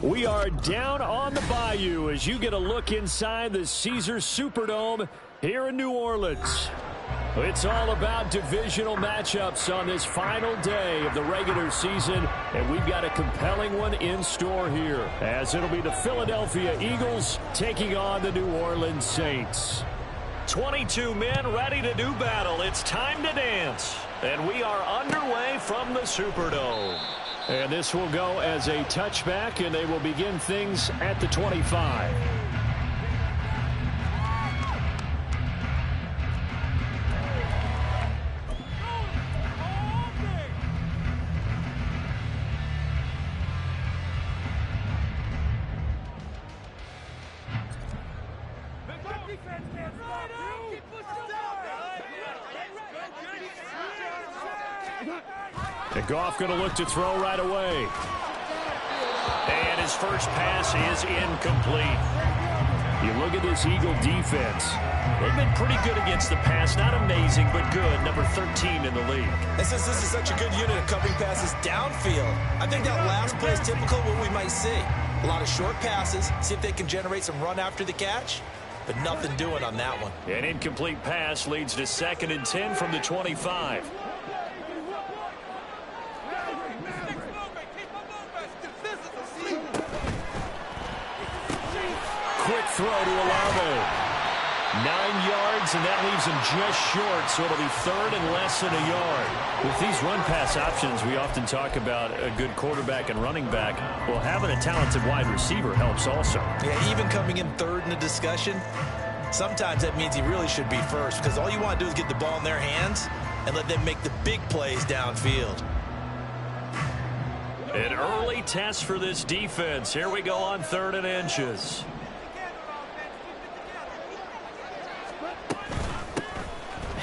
We are down on the bayou as you get a look inside the Caesars Superdome here in New Orleans. It's all about divisional matchups on this final day of the regular season, and we've got a compelling one in store here, as it'll be the Philadelphia Eagles taking on the New Orleans Saints. 22 men ready to do battle. It's time to dance, and we are underway from the Superdome. And this will go as a touchback, and they will begin things at the 25. And Goff going to look to throw right away. And his first pass is incomplete. You look at this Eagle defense. They've been pretty good against the pass. Not amazing, but good. Number 13 in the league. And since this is such a good unit of covering passes downfield, I think that last play is typical of what we might see. A lot of short passes. See if they can generate some run after the catch. But nothing doing on that one. An incomplete pass leads to 2nd and 10 from the 25. Quick throw to Olave. 9 yards, and that leaves him just short, so it'll be 3rd and less than a yard. With these run-pass options, we often talk about a good quarterback and running back. Well, having a talented wide receiver helps also. Yeah, even coming in 3rd in the discussion, sometimes that means he really should be first, because all you want to do is get the ball in their hands and let them make the big plays downfield. An early test for this defense. Here we go on 3rd and inches.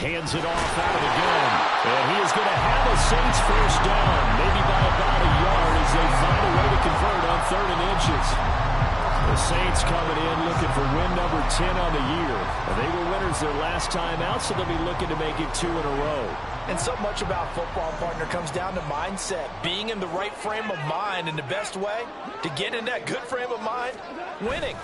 Hands it off out of the gun. And he is going to have a Saints first down, maybe by about a yard as they find a way to convert on 3rd and inches. The Saints coming in looking for win number 10 on the year. They were winners their last time out, so they'll be looking to make it 2 in a row. And so much about football, partner, comes down to mindset. Being in the right frame of mind, and the best way to get in that good frame of mind, winning.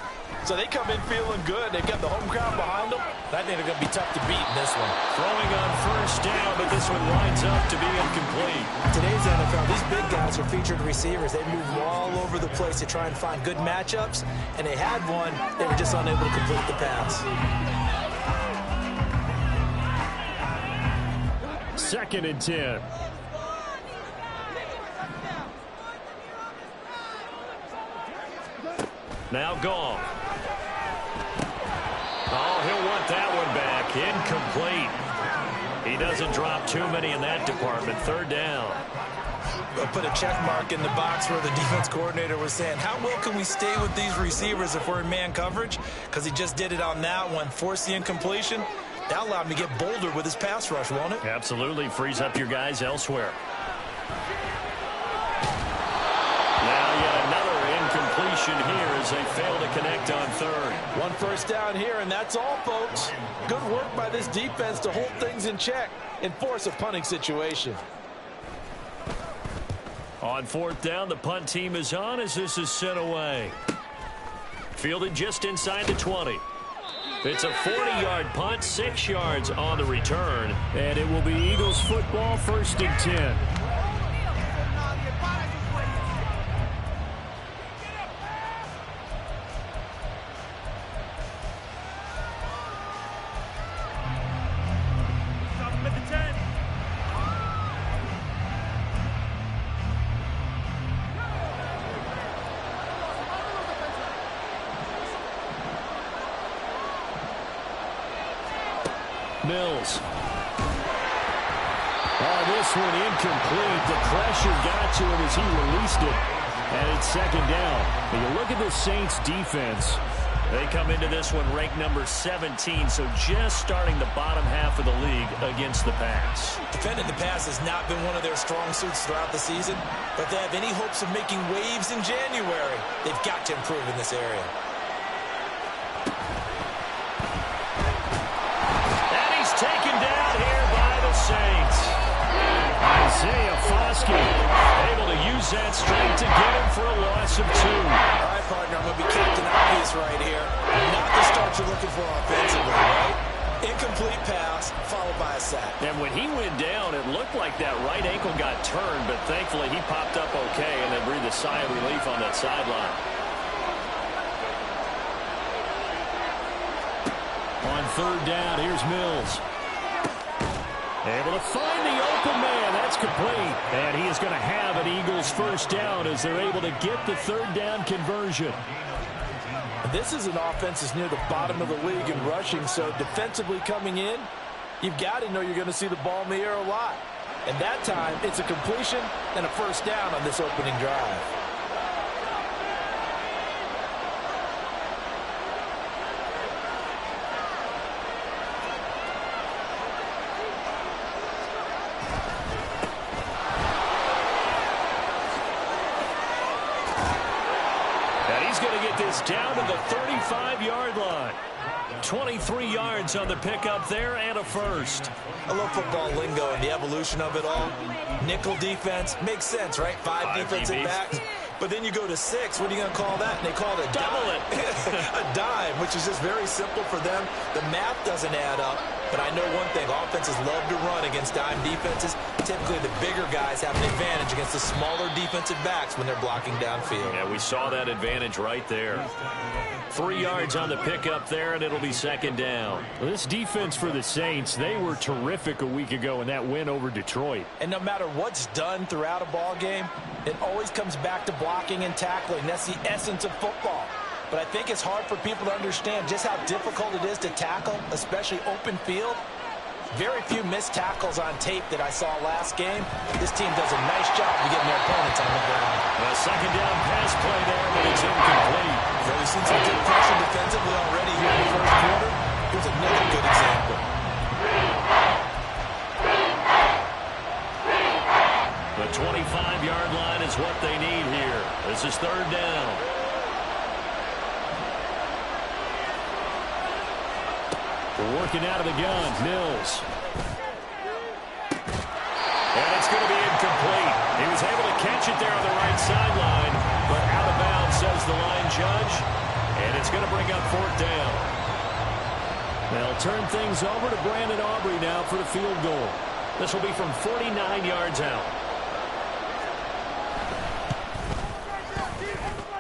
So they come in feeling good. They've got the home crowd behind them. I think they're going to be tough to beat in this one. Throwing on first down, but this one winds up to be incomplete. Today's NFL, these big guys are featured receivers. They move all over the place to try and find good matchups, and they had one. They were just unable to complete the pass. 2nd and 10. Now Goff. Oh, he'll want that one back. Incomplete. He doesn't drop too many in that department. 3rd down. I'll put a check mark in the box where the defense coordinator was saying, how well can we stay with these receivers if we're in man coverage? Because he just did it on that one. Force the incompletion. That'll allow him to get bolder with his pass rush, won't it? Absolutely. Frees up your guys elsewhere. Now yet another incompletion here as they fail to connect on 3rd. One first down here, and that's all, folks. Good work by this defense to hold things in check and force a punting situation. On 4th down, the punt team is on as this is sent away. Fielded just inside the 20. It's a 40-yard punt, 6 yards on the return, and it will be Eagles football, 1st and 10. Mills. Oh, this one incomplete. The pressure got to him as he released it. And it's 2nd down. And you look at the Saints defense. They come into this one ranked number 17, so just starting the bottom half of the league against the pass. Defending the pass has not been one of their strong suits throughout the season, but if they have any hopes of making waves in January, they've got to improve in this area. Taken down here by the Saints. Isaiah Foskey able to use use that strength to get him for a loss of 2. All right, partner, I'm going to be Captain Obvious right here. Not the start you're looking for offensively, right? Incomplete pass, followed by a sack. And when he went down, it looked like that right ankle got turned, but thankfully he popped up okay and then breathed a sigh of relief on that sideline. On 3rd down, here's Mills. Able to find the open man. That's complete. And he is going to have an Eagles first down as they're able to get the 3rd down conversion. This is an offense that's near the bottom of the league in rushing, so defensively coming in, you've got to know you're going to see the ball in the air a lot. And that time, it's a completion and a first down on this opening drive. Down to the 35-yard line. 23 yards on the pickup there and a first. I love football lingo and the evolution of it all. Nickel defense makes sense, right? Five defensive backs. But then you go to 6. What are you going to call that? And they call it a dime. A dime, which is just very simple for them. The math doesn't add up. But I know one thing. Offenses love to run against dime defenses. Typically, the bigger guys have an advantage against the smaller defensive backs when they're blocking downfield. Yeah, we saw that advantage right there. 3 yards on the pickup there, and it'll be 2nd down. Well, this defense for the Saints, they were terrific a week ago in that win over Detroit. And no matter what's done throughout a ball game, it always comes back to blocking and tackling. That's the essence of football. But I think it's hard for people to understand just how difficult it is to tackle, especially open field. Very few missed tackles on tape that I saw last game. This team does a nice job of getting their opponents on the ground. A 2nd down pass play there, but it's incomplete. Well, we've seen some good pressure defensively already here in the 1st quarter. Here's another good example. The 25-yard line is what they need here. This is 3rd down. They're working out of the gun. Mills. And it's going to be incomplete. He was able to catch it there on the right sideline, but out of bounds, says the line judge. And it's going to bring up 4th down. They'll turn things over to Brandon Aubrey now for the field goal. This will be from 49 yards out.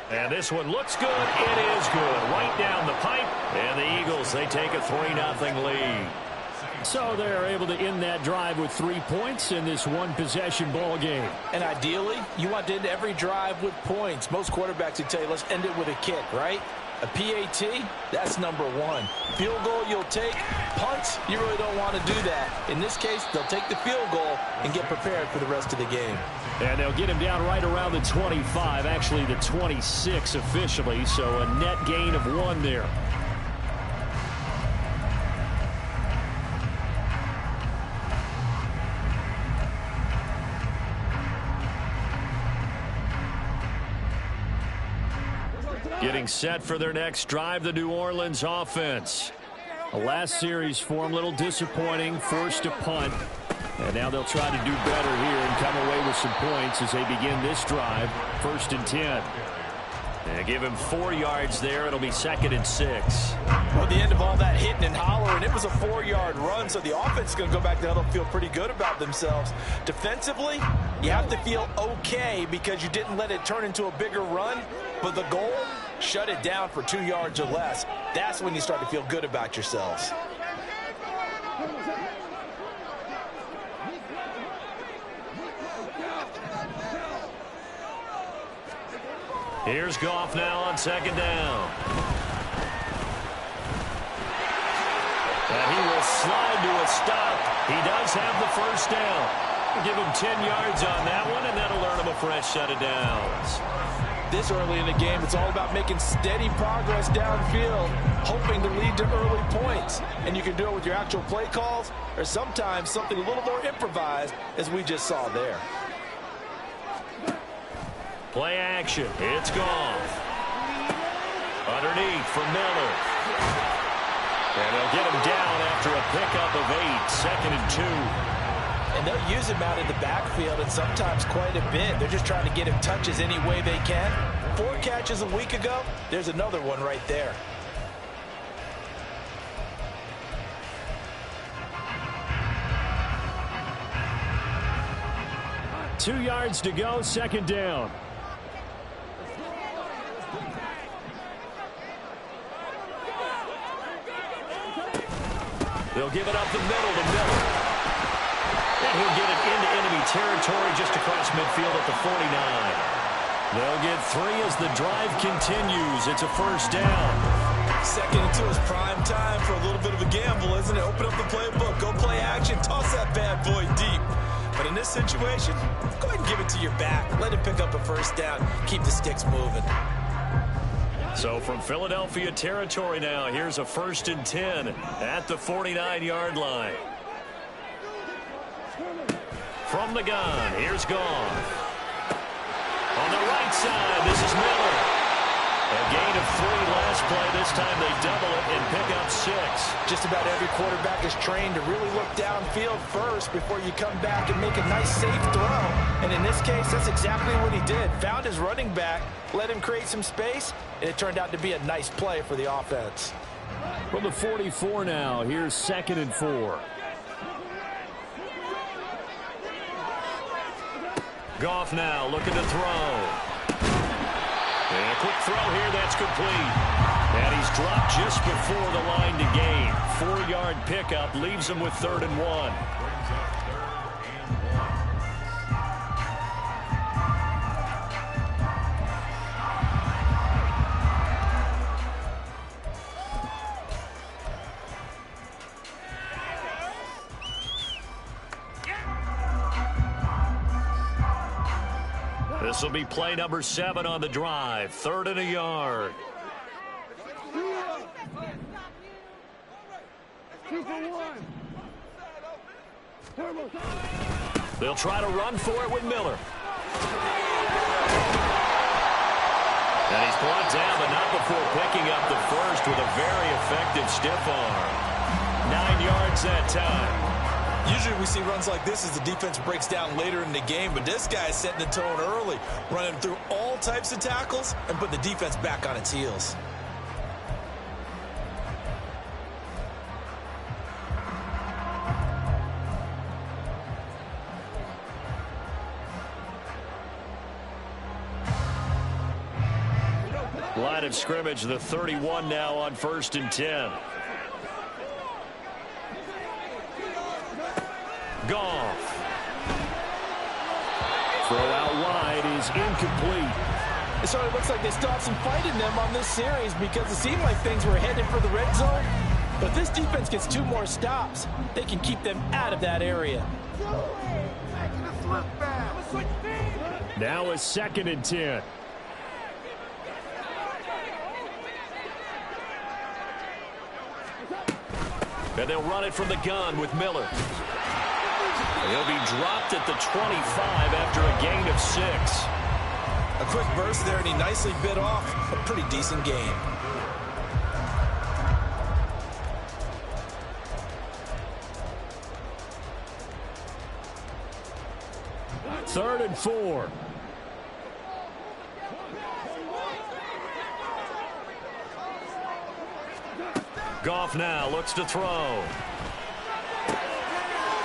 And this one looks good. It is good. Right down the pipe. And the Eagles, they take a 3-0 lead. So they're able to end that drive with 3 points in this one-possession ball game. And ideally, you want to end every drive with points. Most quarterbacks would tell you, let's end it with a kick, right? A PAT, that's number 1. Field goal you'll take. Punts, you really don't want to do that. In this case, they'll take the field goal and get prepared for the rest of the game. And they'll get him down right around the 25, actually the 26 officially, so a net gain of 1 there. Getting set for their next drive, the New Orleans offense. The last series for them, a little disappointing, forced a punt. And now they'll try to do better here and come away with some points as they begin this drive. 1st and 10. And give him 4 yards there. It'll be 2nd and 6. Well, at the end of all that hitting and hollering, it was a 4-yard run, so the offense is going to go back to huddle and feel pretty good about themselves. Defensively, you have to feel okay because you didn't let it turn into a bigger run, but the goal, shut it down for 2 yards or less. That's when you start to feel good about yourselves. Here's Goff now on 2nd down. And he will slide to a stop. He does have the first down. We'll give him 10 yards on that one, and that'll earn him a fresh set of downs. This early in the game, it's all about making steady progress downfield, hoping to lead to early points. And you can do it with your actual play calls or sometimes something a little more improvised, as we just saw there. Play action. It's Goff. Underneath for Miller. And they'll get him down after a pickup of 8. 2nd and 2. And they'll use him out in the backfield, and sometimes quite a bit. They're just trying to get him touches any way they can. 4 catches a week ago. There's another one right there. Two yards to go, second down. They'll give it up the middle to Miller. And he'll get it into enemy territory just across midfield at the 49. They'll get 3 as the drive continues. It's a first down. Second and 2 is prime time for a little bit of a gamble, isn't it? Open up the playbook, go play action, toss that bad boy deep. But in this situation, go ahead and give it to your back. Let him pick up a first down. Keep the sticks moving. So from Philadelphia territory now, here's a 1st and 10 at the 49-yard line. From the gun, here's Goff. On the right side, this is Miller. A gain of 3 last play. This time they double it and pick up 6. Just about every quarterback is trained to really look downfield first before you come back and make a nice, safe throw. And in this case, that's exactly what he did. Found his running back, let him create some space, and it turned out to be a nice play for the offense. From the 44 now, here's 2nd and 4. Goff now looking to throw. And a quick throw here, that's complete. And he's dropped just before the line to gain. 4-yard pickup leaves him with 3rd and 1. This will be play number 7 on the drive. 3rd and a yard. They'll try to run for it with Miller. And he's brought down, but not before picking up the first with a very effective stiff arm. 9 yards that time. Usually we see runs like this as the defense breaks down later in the game, but this guy is setting the tone early, running through all types of tackles and putting the defense back on its heels. Line of scrimmage, the 31 now on 1st and 10. Goff. Throw out wide is incomplete. It sort of looks like they still have some fight in them on this series because it seemed like things were headed for the red zone. But if this defense gets 2 more stops, they can keep them out of that area. Now a 2nd and 10. And they'll run it from the gun with Miller. He'll be dropped at the 25 after a gain of 6. A quick burst there, and he nicely bit off a pretty decent gain. Third and 4. Goff now looks to throw.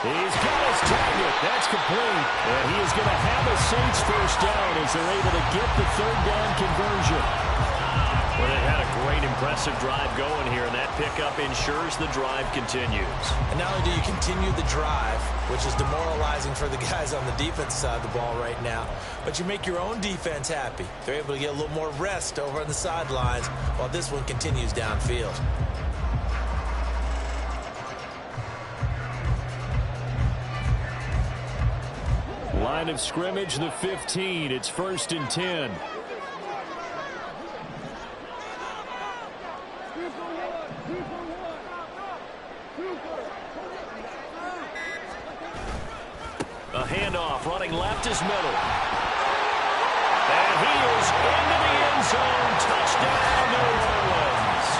He's got his target. That's complete. And he is going to have a Saints first down as they're able to get the 3rd down conversion. Well, they had a great, impressive drive going here, and that pickup ensures the drive continues. And not only do you continue the drive, which is demoralizing for the guys on the defense side of the ball right now, but you make your own defense happy. They're able to get a little more rest over on the sidelines while this one continues downfield. Line of scrimmage, the 15. It's 1st and 10. A handoff, running left is Miller. And he is into the end zone. Touchdown, New Orleans.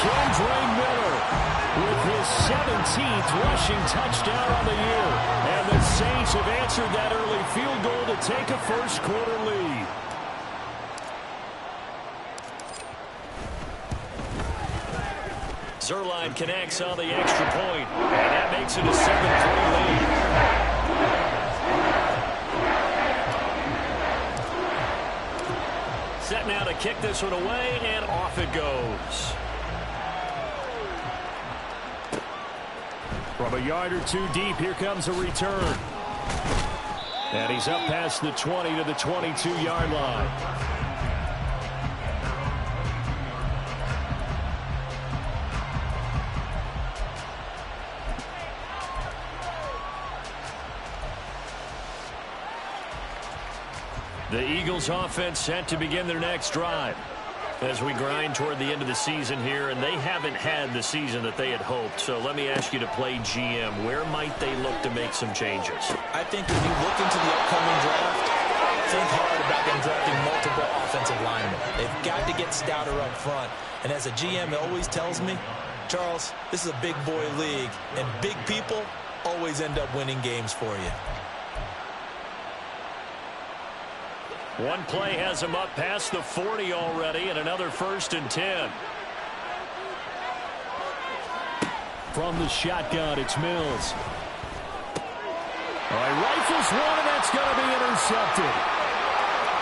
Kendra Miller with his 17th rushing touchdown on the year. And the Saints have answered that early field goal to take a first-quarter lead. Zerline connects on the extra point, and that makes it a 7-3 lead. Set now to kick this one away, and off it goes. From a yard or two deep, here comes a return. And he's up past the 20 to the 22-yard line. The Eagles offense set to begin their next drive as we grind toward the end of the season here, and they haven't had the season that they had hoped. So let me ask you to play GM. Where might they look to make some changes? I think if you look into the upcoming draft, think hard about them drafting multiple offensive linemen. They've got to get stouter up front. And as a GM, it always tells me, Charles, this is a big boy league, and big people always end up winning games for you. One play has him up past the 40 already, and another 1st and 10. From the shotgun, it's Mills. All right, rifles one, and that's going to be intercepted.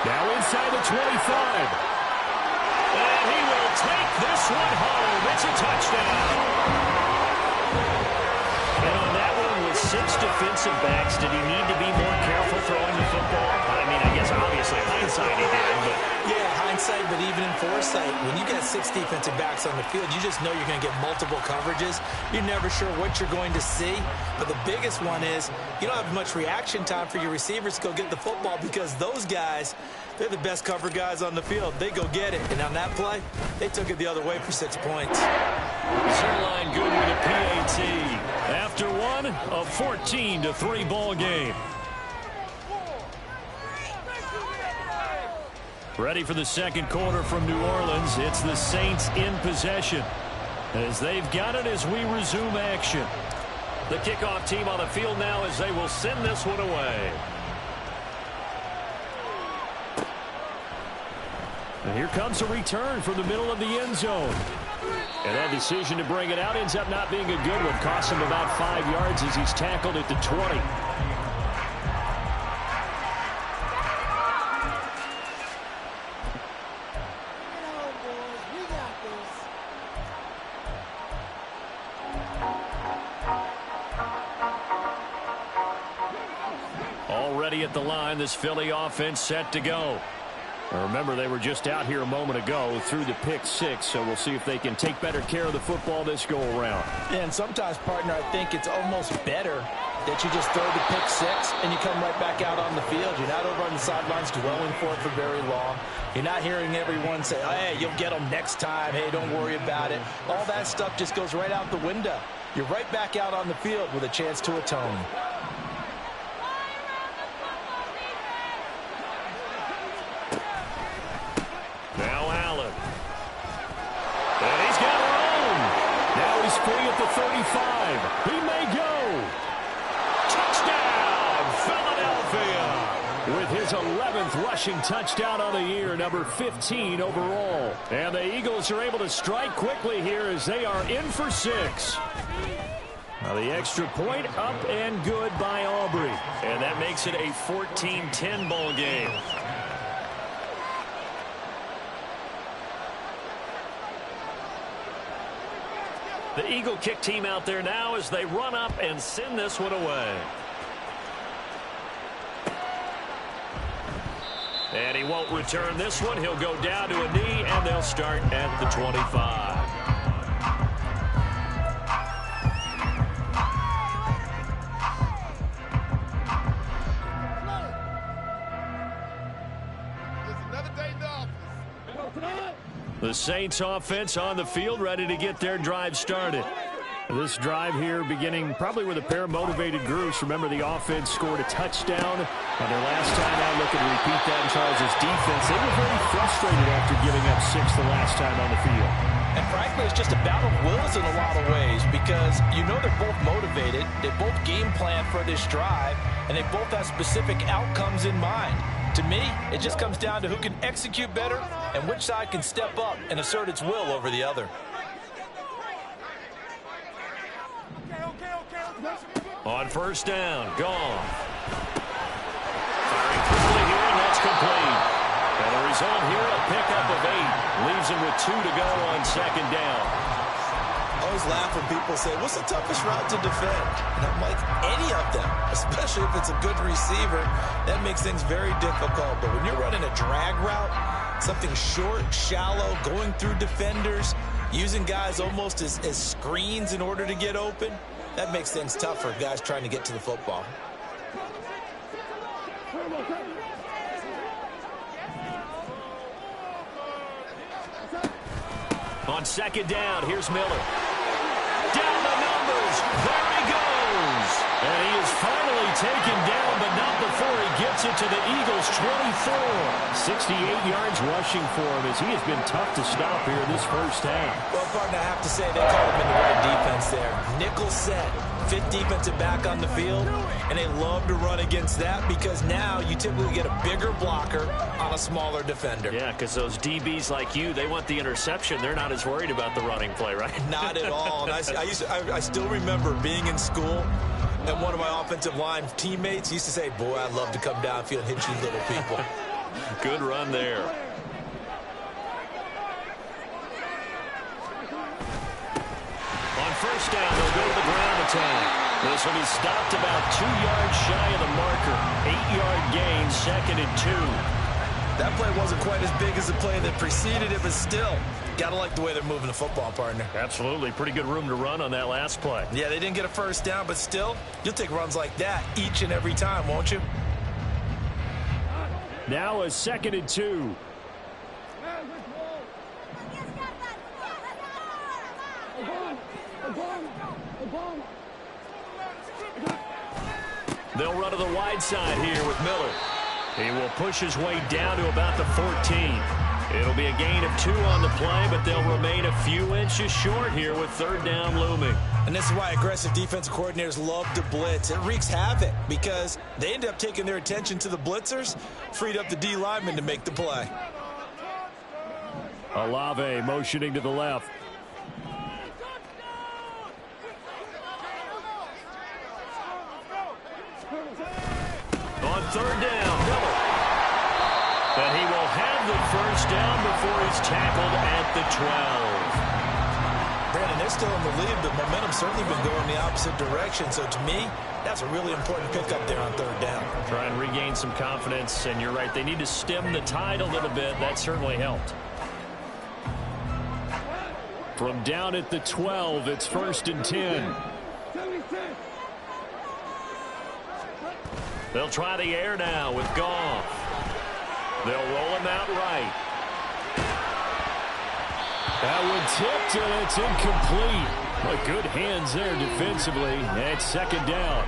Now inside the 25. And he will take this one home. It's a touchdown. And on that one, with 6 defensive backs, did he need to be more careful throwing the football? I mean, I guess obviously hindsight he did, but... Yeah, hindsight, but even in foresight, when you got 6 defensive backs on the field, you just know you're going to get multiple coverages. You're never sure what you're going to see. But the biggest one is you don't have much reaction time for your receivers to go get the football, because those guys, they're the best cover guys on the field. They go get it. And on that play, they took it the other way for 6 points. Zerline good with a PAT. After one, a 14-3 ball game. Ready for the second quarter from New Orleans. It's the Saints in possession as they've got it as we resume action. The kickoff team on the field now as they will send this one away. And here comes a return from the middle of the end zone. And that decision to bring it out ends up not being a good one. Costs him about 5 yards as he's tackled at the 20. Already at the line, this Philly offense set to go. Remember, they were just out here a moment ago through the pick 6, so we'll see if they can take better care of the football this go-around. Yeah, and sometimes, partner, I think it's almost better that you just throw the pick 6 and you come right back out on the field. You're not over on the sidelines dwelling for it for very long. You're not hearing everyone say, oh, hey, you'll get them next time. Hey, don't worry about it. All that stuff just goes right out the window. You're right back out on the field with a chance to atone. Now Allen. And he's got room. Now he's free at the 35. He may go. Touchdown, Philadelphia. With his 11th rushing touchdown on the year, number 15 overall. And the Eagles are able to strike quickly here as they are in for 6. Now the extra point up and good by Aubrey. And that makes it a 14-10 ball game. The Eagle kick team out there now as they run up and send this one away. And he won't return this one. He'll go down to a knee, and they'll start at the 25. The Saints offense on the field, ready to get their drive started. This drive here beginning probably with a pair of motivated groups. Remember, the offense scored a touchdown on their last time out. Looking to repeat that in Charles' defense. They were very frustrated after giving up 6 the last time on the field. And frankly, it's just a battle of wills in a lot of ways because you know they're both motivated, they both game plan for this drive, and they both have specific outcomes in mind. To me, it just comes down to who can execute better and which side can step up and assert its will over the other. On first down, gone. Firing quickly here, and that's complete. And the result here, a pickup of 8. Leaves him with 2 to go on second down. I always laugh when people say, what's the toughest route to defend? And I'm like, any of them, especially if it's a good receiver. That makes things very difficult. But when you're running a drag route, something short, shallow, going through defenders, using guys almost as screens in order to get open, that makes things tough for guys trying to get to the football. On second down, here's Miller. Down the numbers. There he goes. And he is finally taken down, but not before he gets it to the Eagles' 24. 68 yards rushing for him as he has been tough to stop here this first half. Well, partner, I have to say they caught him in the right defense there. Nickel set. 5th defensive back on the field, and they love to run against that because now you typically get a bigger blocker on a smaller defender. Yeah, because those DBs like you, they want the interception. They're not as worried about the running play, right? Not at all. And I still remember being in school, and one of my offensive line teammates used to say, boy, I'd love to come downfield and hit you little people. Good run there. On first down, they'll go to the ground attack. This will be stopped about 2 yards shy of the marker. 8-yard gain, 2nd and 2. That play wasn't quite as big as the play that preceded it, but still, gotta like the way they're moving the football, partner. Absolutely. Pretty good room to run on that last play. Yeah, they didn't get a first down, but still, you'll take runs like that each and every time, won't you? Now a 2nd and 2. They'll run to the wide side here with Miller. He will push his way down to about the 14. It'll be a gain of 2 on the play, but they'll remain a few inches short here with 3rd down looming. And this is why aggressive defensive coordinators love to blitz. It wreaks havoc because they end up taking their attention to the blitzers, freed up the D lineman to make the play. Olave motioning to the left. On 3rd down, Miller. But he will have the first down before he's tackled at the 12. Brandon, they're still in the lead, but momentum's certainly been going the opposite direction. So to me, that's a really important pickup there on 3rd down. Try and regain some confidence, and you're right. They need to stem the tide a little bit. That certainly helped. From down at the 12, it's 1st and 10. They'll try the air now with Goff. They'll roll him out right. That one tipped, and it's incomplete. But good hands there defensively. And 2nd down.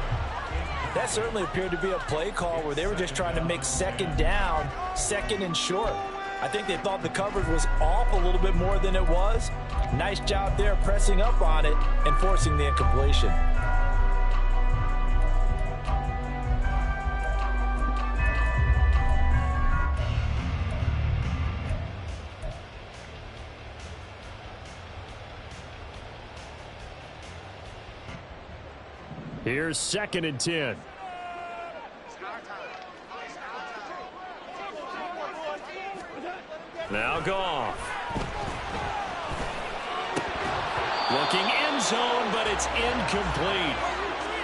That certainly appeared to be a play call where they were just trying to make 2nd down, 2nd and short. I think they thought the coverage was off a little bit more than it was. Nice job there pressing up on it and forcing the incompletion. Here's 2nd and 10. Now Goff. Looking end zone, but it's incomplete.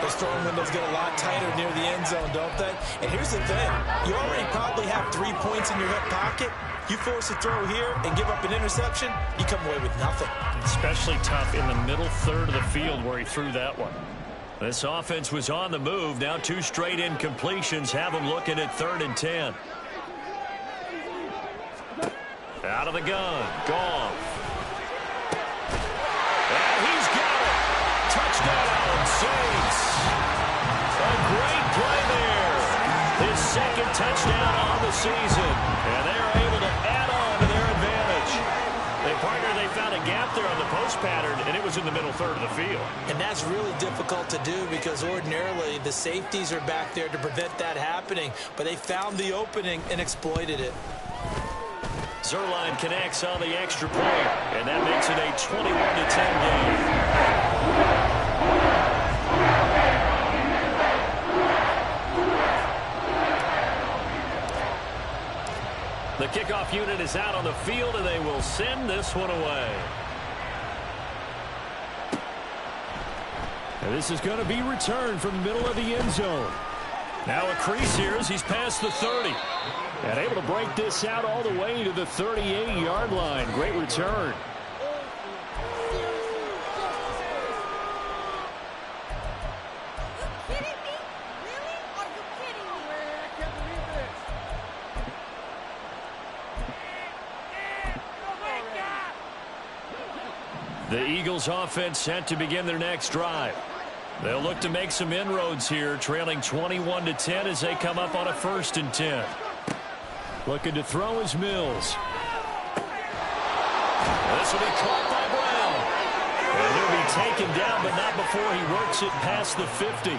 Those throwing windows get a lot tighter near the end zone, don't they? And here's the thing. You already probably have 3 points in your hip pocket. You force a throw here and give up an interception, you come away with nothing. Especially tough in the middle 3rd of the field where he threw that one. This offense was on the move. Now 2 straight incompletions have them looking at 3rd and 10. Out of the gun. Goff. And he's got it. Touchdown, Saints. A great play there. His 2nd touchdown on the season. And they're able to add on to their advantage. They found a gap reverse pattern, and it was in the middle third of the field. And that's really difficult to do because ordinarily the safeties are back there to prevent that happening, but they found the opening and exploited it. Zerline connects on the extra point, and that makes it a 21-10 game. The kickoff unit is out on the field, and they will send this one away. And this is going to be returned from the middle of the end zone. Now a crease here as he's past the 30. And able to break this out all the way to the 38-yard line. Great return. The Eagles offense set to begin their next drive. They'll look to make some inroads here, trailing 21-10 as they come up on a 1st and 10. Looking to throw is Mills. This will be caught by Brown. And he'll be taken down, but not before he works it past the 50.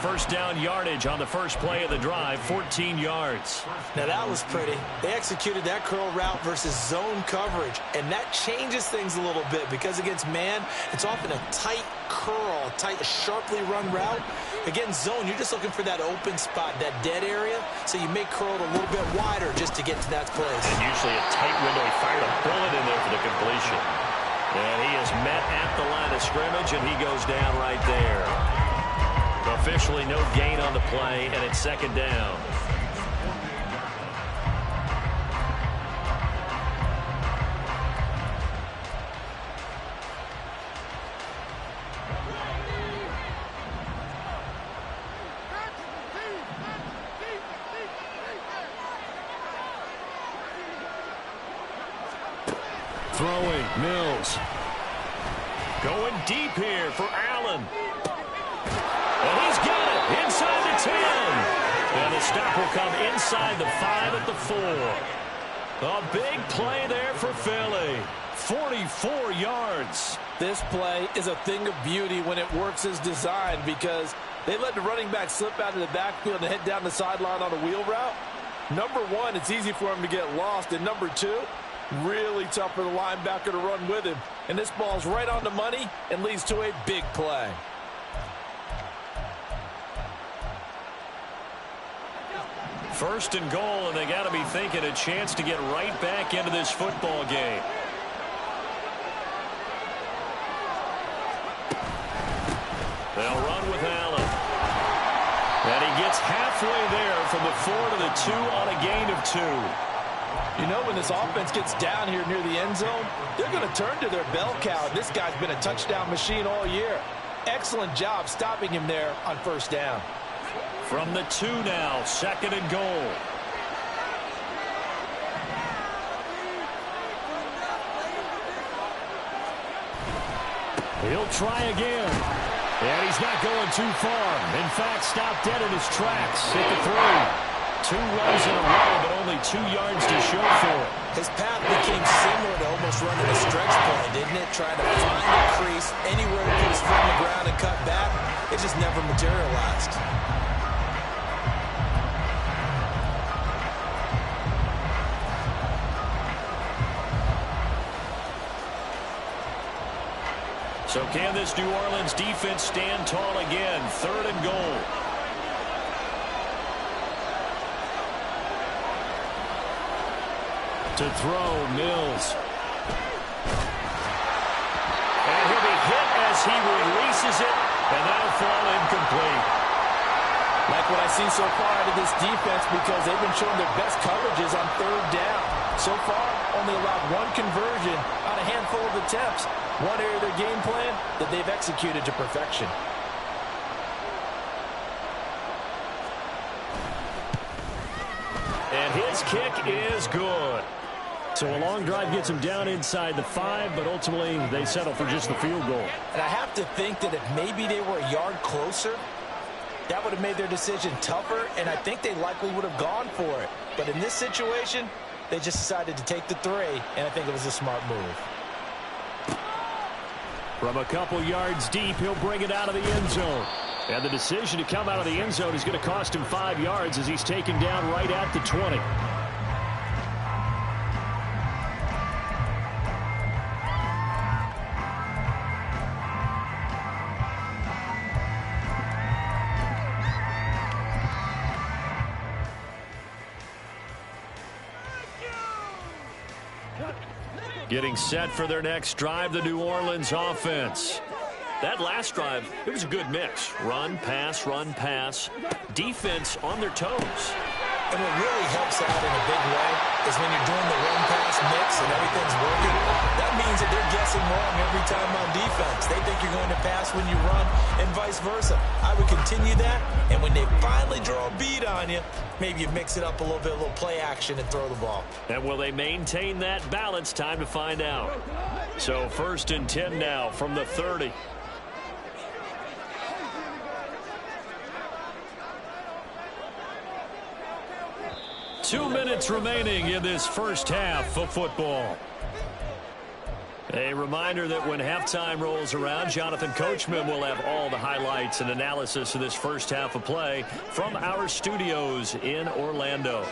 First down yardage on the first play of the drive, 14 yards. Now that was pretty. They executed that curl route versus zone coverage, and that changes things a little bit because against man, it's often a tight curl, tight, sharply run route. Against zone, you're just looking for that open spot, that dead area, so you may curl it a little bit wider just to get to that place. And usually a tight window. He fired a bullet in there for the completion. And he is met at the line of scrimmage, and he goes down right there. Officially no gain on the play, and it's 2nd down. Throwing, Mills. Going deep here for Allen. And he's got it inside the 10. And the stop will come inside the 5 at the 4. A big play there for Philly. 44 yards. This play is a thing of beauty when it works as designed because they let the running back slip out of the backfield and head down the sideline on a wheel route. Number one, it's easy for him to get lost. And number two, really tough for the linebacker to run with him. And this ball's right on the money and leads to a big play. First and goal, and they got to be thinking a chance to get right back into this football game. They'll run with Allen. And he gets halfway there from the 4 to the 2 on a gain of 2. You know, when this offense gets down here near the end zone, they're going to turn to their bell cow. This guy's been a touchdown machine all year. Excellent job stopping him there on 1st down. From the 2 now, 2nd and goal. He'll try again. And he's not going too far. In fact, stopped dead in his tracks at the 3. 2 runs in a row, but only 2 yards to show for it. His path became similar to almost running a stretch play, didn't it? Trying to find a crease anywhere to put his foot on the ground and cut back. It just never materialized. So can this New Orleans defense stand tall again? 3rd and goal. To throw, Mills. And he'll be hit as he releases it, and that'll fall incomplete. Like what I see so far out of this defense because they've been showing their best coverages on 3rd down. So far, only allowed 1 conversion on a handful of attempts. One area of their game plan that they've executed to perfection. And his kick is good. So a long drive gets them down inside the 5, but ultimately they settle for just the field goal. And I have to think that if maybe they were a yard closer, that would have made their decision tougher, and I think they likely would have gone for it. But in this situation, they just decided to take the 3, and I think it was a smart move. From a couple yards deep, he'll bring it out of the end zone. And the decision to come out of the end zone is going to cost him 5 yards as he's taken down right at the 20. Getting set for their next drive, the New Orleans offense. That last drive, it was a good mix. Run, pass, defense on their toes. And what really helps out in a big way is when you're doing the run-pass mix and everything's working, that means that they're guessing wrong every time on defense. They think you're going to pass when you run and vice versa. I would continue that, and when they finally draw a beat on you, maybe you mix it up a little bit, a little play action and throw the ball. And will they maintain that balance? Time to find out. So 1st and 10 now from the 30. Two minutes remaining in this first half of football. A reminder that when halftime rolls around, Jonathan Coachman will have all the highlights and analysis of this first half of play from our studios in Orlando.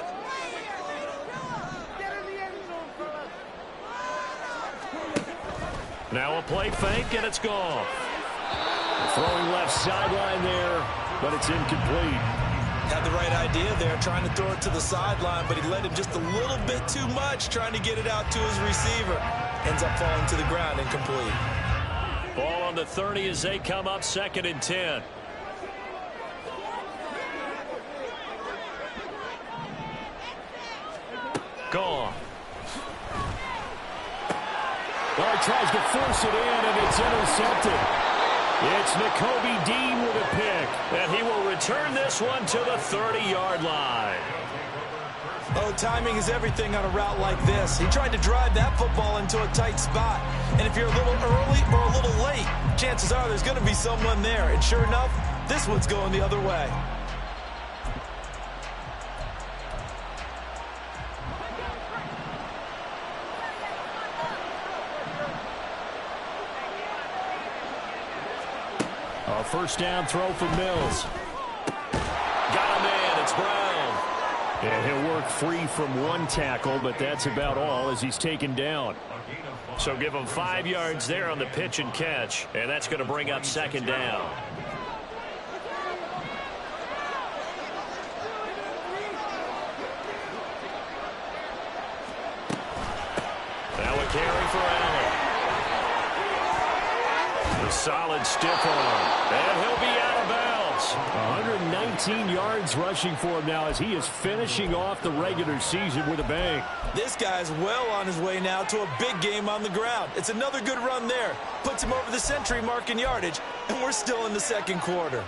Now a play fake, and it's gone. Throwing left sideline there, but it's incomplete. Had the right idea there, trying to throw it to the sideline, but he led him just a little bit too much, trying to get it out to his receiver. Ends up falling to the ground, incomplete. Ball on the 30 as they come up 2nd and 10. Gone. Well, he tries to force it in, and it's intercepted. It's Nakobe Dean with a pick, and he will return this one to the 30-yard line. Oh, timing is everything on a route like this. He tried to drive that football into a tight spot. And if you're a little early or a little late, chances are there's going to be someone there. And sure enough, this one's going the other way. A first down throw for Mills. Got him in. It's Brown. And he'll work free from one tackle, but that's about all as he's taken down. So give him 5 yards there on the pitch and catch, and that's going to bring up 2nd down. Now a carry for Allen. A solid stiff arm, and he'll be out of bounds. 119 yards rushing for him now as he is finishing off the regular season with a bang. This guy's well on his way now to a big game on the ground. It's another good run there. Puts him over the century mark in yardage, and we're still in the 2nd quarter.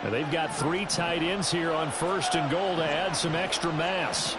And they've got 3 tight ends here on 1st and goal to add some extra mass.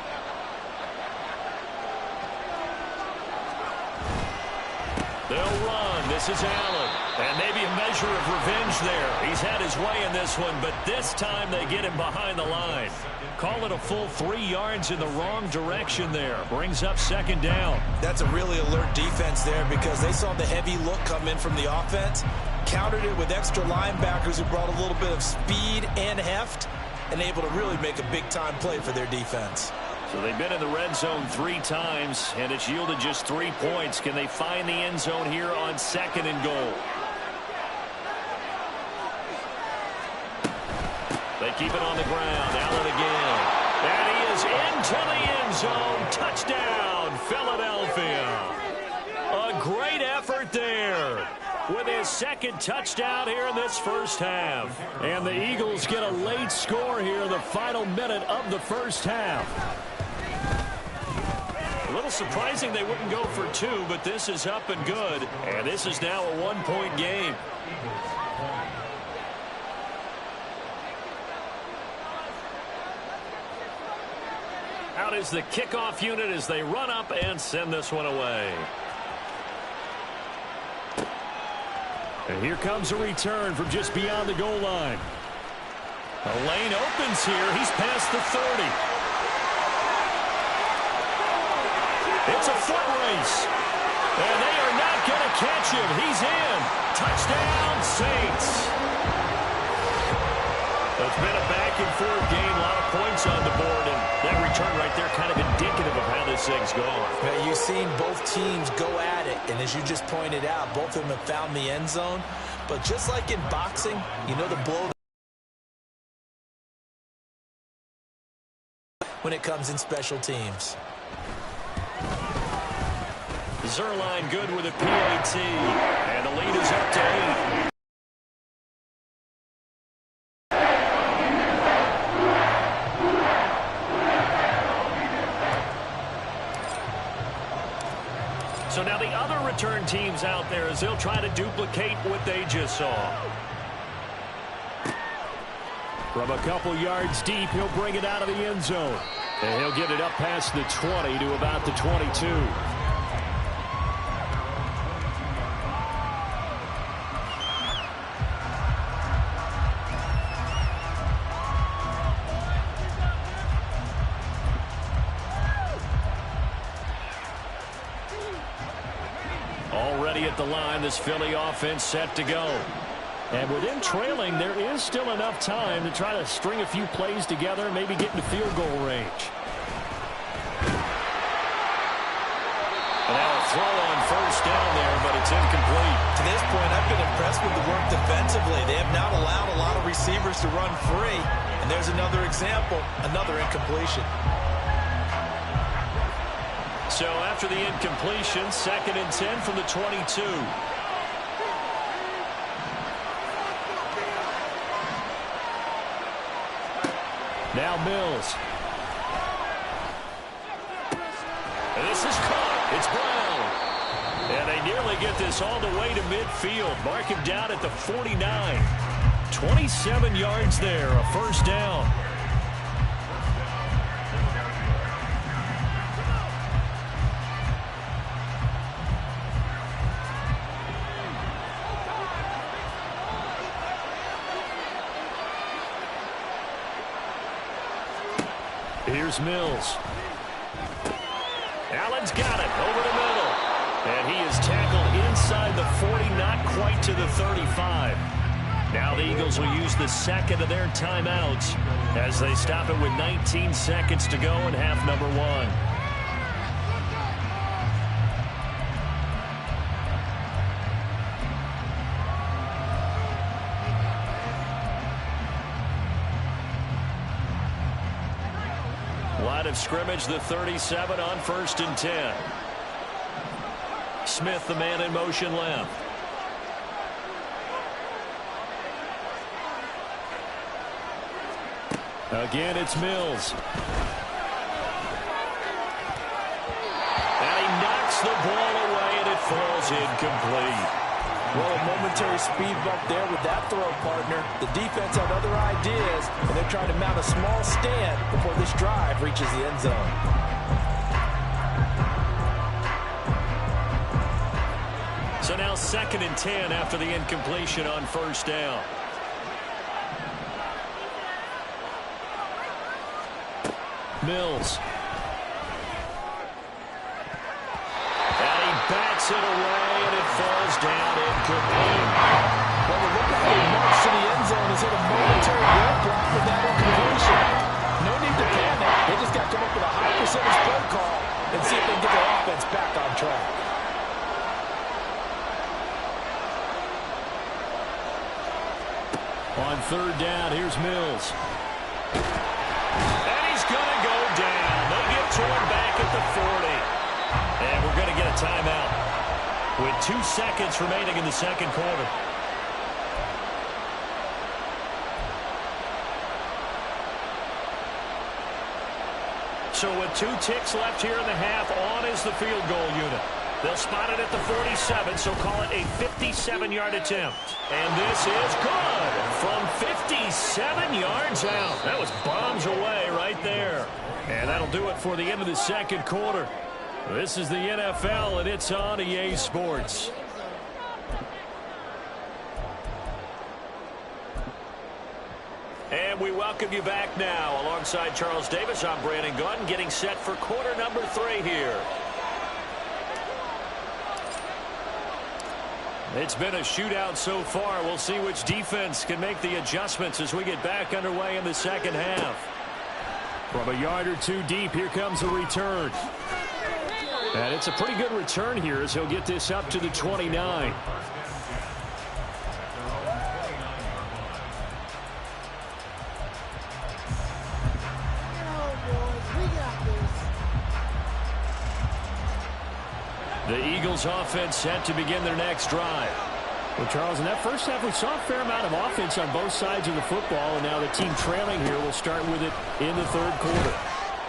They'll run. This is Allen. And maybe a measure of revenge there. He's had his way in this one, but this time they get him behind the line. Call it a full 3 yards in the wrong direction there. Brings up 2nd down. That's a really alert defense there because they saw the heavy look come in from the offense, countered it with extra linebackers who brought a little bit of speed and heft, and able to really make a big-time play for their defense. So they've been in the red zone 3 times, and it's yielded just 3 points. Can they find the end zone here on 2nd and goal? They keep it on the ground. Allen again. And he is into the end zone. Touchdown, Philadelphia. A great effort there with his 2nd touchdown here in this first half. And the Eagles get a late score here in the final minute of the first half. A little surprising they wouldn't go for 2, but this is up and good. And this is now a 1-point game. Out is the kickoff unit as they run up and send this one away. And here comes a return from just beyond the goal line. The lane opens here. He's past the 30. It's a foot race. And they are not going to catch him. He's in. Touchdown, Saints. It's been a back-and-forth game. A lot of points on the board. And that return right there kind of indicative of how this thing's going. Now, you've seen both teams go at it. And as you just pointed out, both of them have found the end zone. But just like in boxing, you know the blow when it comes in special teams. Zerline good with a PAT. And the lead is up to 8. So now the other return teams out there as they'll try to duplicate what they just saw. From a couple yards deep, he'll bring it out of the end zone. And he'll get it up past the 20 to about the 22. Already at the line, this Philly offense set to go. And with them trailing, there is still enough time to try to string a few plays together and maybe get into field goal range. And now a throw on first down there, but it's incomplete. To this point, I've been impressed with the work defensively. They have not allowed a lot of receivers to run free. And there's another example, another incompletion. So after the incompletion, 2nd and 10 from the 22. Now Mills. And this is caught. It's Brown. And they nearly get this all the way to midfield. Mark him down at the 49. 27 yards there, a first down. Here's Mills. Allen's got it over the middle. And he is tackled inside the 40, not quite to the 35. Now the Eagles will use the second of their timeouts as they stop it with 19 seconds to go in half number 1. Line of scrimmage, the 37 on 1st and 10. Smith, the man in motion left. Again, it's Mills. And he knocks the ball away, and it falls incomplete. Well, a momentary speed bump there with that throw, partner. The defense had other ideas, and they're trying to mount a small stand before this drive reaches the end zone. So now 2nd and 10 after the incompletion on first down. Mills. And he bats it away, and it falls down incomplete. Well, the look at the march to the end zone has hit a momentary roadblock with that incompletion. No need to panic. They just got to come up with a high percentage play call and see if they can get their offense back on track. On 3rd down, here's Mills. And he's going to go down. They get to him back at the 40. And we're going to get a timeout with 2 seconds remaining in the second quarter. So with 2 ticks left here in the half, on is the field goal unit. They'll spot it at the 47, so call it a 57-yard attempt. And this is good from 57 yards out. That was bombs away right there. And that'll do it for the end of the second quarter. This is the NFL, and it's on EA Sports. And we welcome you back now. Alongside Charles Davis, I'm Brandon Gordon, getting set for quarter number 3 here. It's been a shootout so far. We'll see which defense can make the adjustments as we get back underway in the second half. From a yard or two deep, here comes a return. And it's a pretty good return here as he'll get this up to the 29. The Eagles offense set to begin their next drive. Well, Charles, in that first half, we saw a fair amount of offense on both sides of the football, and now the team trailing here will start with it in the third quarter.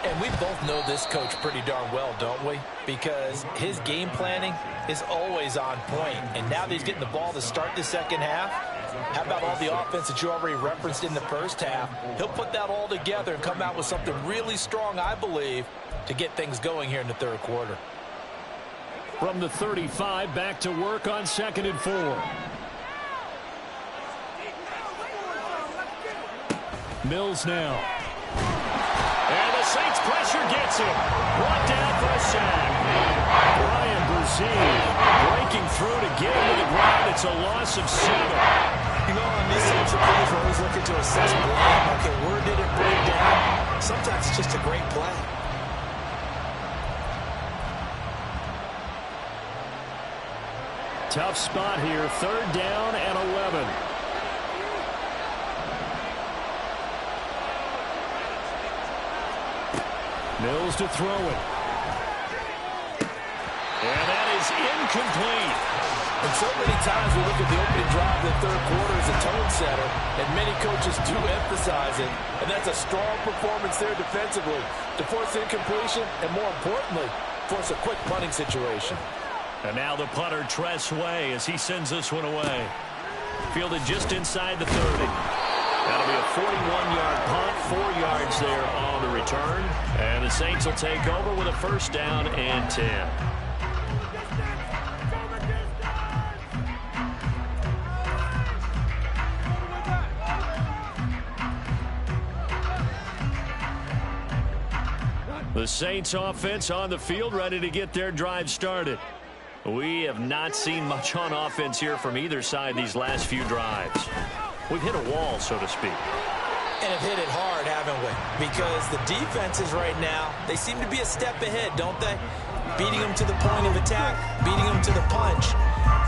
And we both know this coach pretty darn well, don't we? Because his game planning is always on point. And now that he's getting the ball to start the second half, how about all the offense that you already referenced in the first half? He'll put that all together and come out with something really strong, I believe, to get things going here in the third quarter. From the 35, back to work on 2nd and 4. Mills now. And the Saints pressure gets him. Brought down for a sack. Brian Brzee breaking through to get him to the ground. It's a loss of 7. You know, on these types of plays, we're always looking to assess blame. Okay, where did it break down? Sometimes it's just a great play. Tough spot here. 3rd down and 11. Mills to throw it. And that is incomplete. And so many times we look at the opening drive in the third quarter as a tone setter, and many coaches do emphasize it. And that's a strong performance there defensively to force incompletion and, more importantly, force a quick punting situation. And now the punter, Tress Way, as he sends this one away. Fielded just inside the 30. That'll be a 41-yard punt, 4 yards there on the return. And the Saints will take over with a 1st down and 10. The Saints offense on the field, ready to get their drive started. We have not seen much on offense here from either side these last few drives. We've hit a wall, so to speak. And have hit it hard, haven't we? Because the defenses right now, they seem to be a step ahead, don't they? Beating them to the point of attack, beating them to the punch.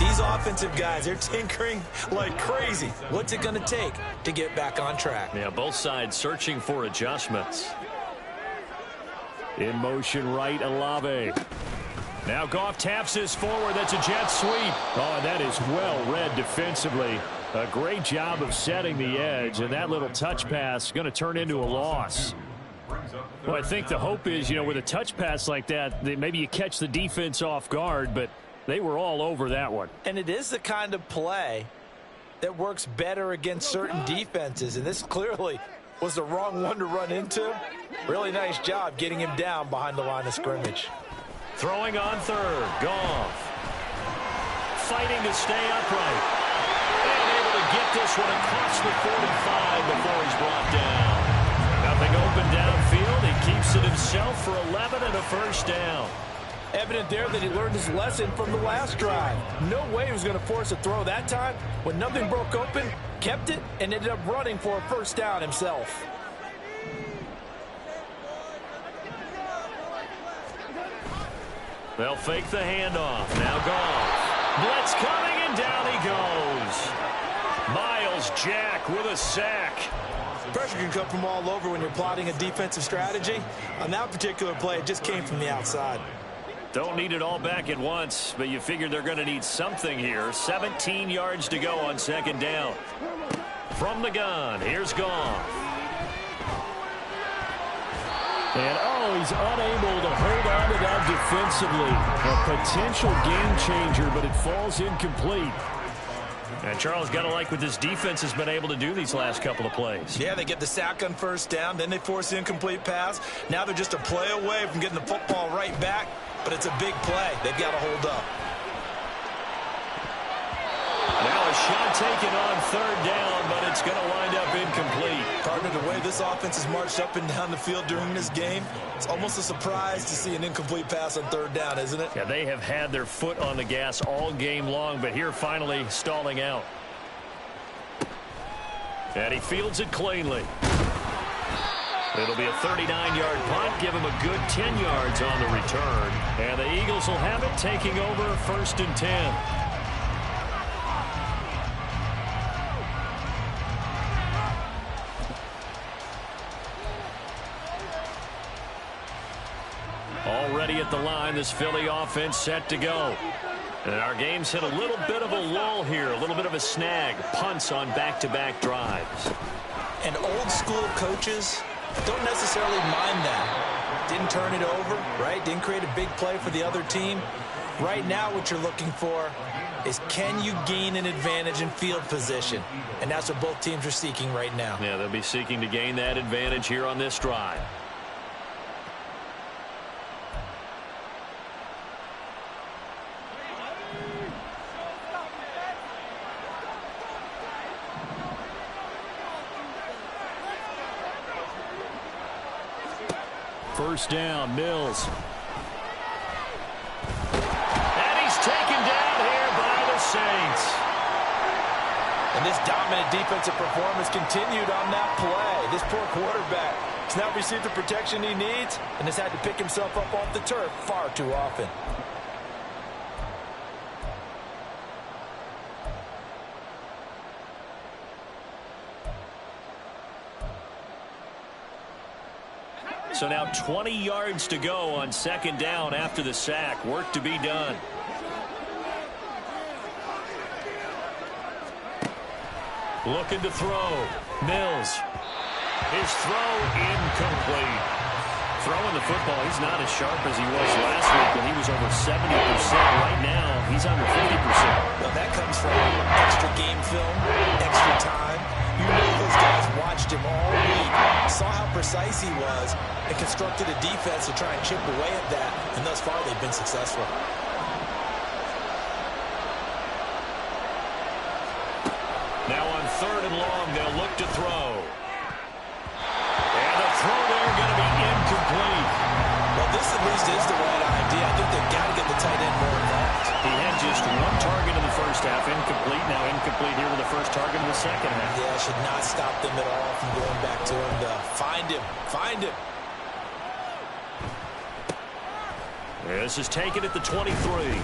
These offensive guys, they're tinkering like crazy. What's it going to take to get back on track? Yeah, both sides searching for adjustments. In motion right, Olave. Now Goff taps this forward. That's a jet sweep. Oh, that is well read defensively. A great job of setting the edge, and that little touch pass is going to turn into a loss. Well, I think the hope is, you know, with a touch pass like that, maybe you catch the defense off guard, but they were all over that one. And it is the kind of play that works better against certain defenses, and this clearly was the wrong one to run into. Really nice job getting him down behind the line of scrimmage. Throwing on 3rd, Goff. Fighting to stay upright. And able to get this one across the 45 before he's brought down. Nothing open downfield. He keeps it himself for 11 and a 1st down. Evident there that he learned his lesson from the last drive. No way he was going to force a throw that time. When nothing broke open, kept it, and ended up running for a 1st down himself. They'll fake the handoff. Now Goff. Blitz coming, and down he goes. Miles Jack with a sack. Pressure can come from all over when you're plotting a defensive strategy. On that particular play, it just came from the outside. Don't need it all back at once, but you figure they're going to need something here. 17 yards to go on 2nd down. From the gun, here's Goff. And, oh, he's unable to hold on to that defensively. A potential game changer, but it falls incomplete. And Charles, got to like what this defense has been able to do these last couple of plays. Yeah, they get the sack on 1st down, then they force the incomplete pass. Now they're just a play away from getting the football right back, but it's a big play. They've got to hold up. Now a shot taken on 3rd down, but it's going to wind up incomplete. Partner, the way this offense has marched up and down the field during this game, it's almost a surprise to see an incomplete pass on third down, isn't it? Yeah, they have had their foot on the gas all game long, but here finally stalling out. And he fields it cleanly. It'll be a 39-yard punt, give him a good 10 yards on the return. And the Eagles will have it, taking over 1st and 10. Already at the line, this Philly offense set to go. And our game's hit a little bit of a lull here, a little bit of a snag. Punts on back-to-back drives. And old-school coaches don't necessarily mind that. Didn't turn it over, right? Didn't create a big play for the other team. Right now what you're looking for is, can you gain an advantage in field position? And that's what both teams are seeking right now. Yeah, they'll be seeking to gain that advantage here on this drive. First down, Mills. And he's taken down here by the Saints. And this dominant defensive performance continued on that play. This poor quarterback has now received the protection he needs and has had to pick himself up off the turf far too often. So now 20 yards to go on 2nd down after the sack. Work to be done. Looking to throw. Mills. His throw incomplete. Throwing the football, he's not as sharp as he was last week when he was over 70%. Right now, he's under 50%. Well, that comes from extra game film, extra time. You know those guys watched him all week, saw how precise he was, and constructed a defense to try and chip away at that, and thus far they've been successful. Now on 3rd and long, they'll look to throw. And the throw there going to be incomplete. Well, this at least is the right idea. I think they've got to get the tight end more involved. He had just one target in the first half, incomplete. Now incomplete here with the first target in the second half. Yeah, should not stop them at all from going back to him to find him. Find him. This is taken at the 23.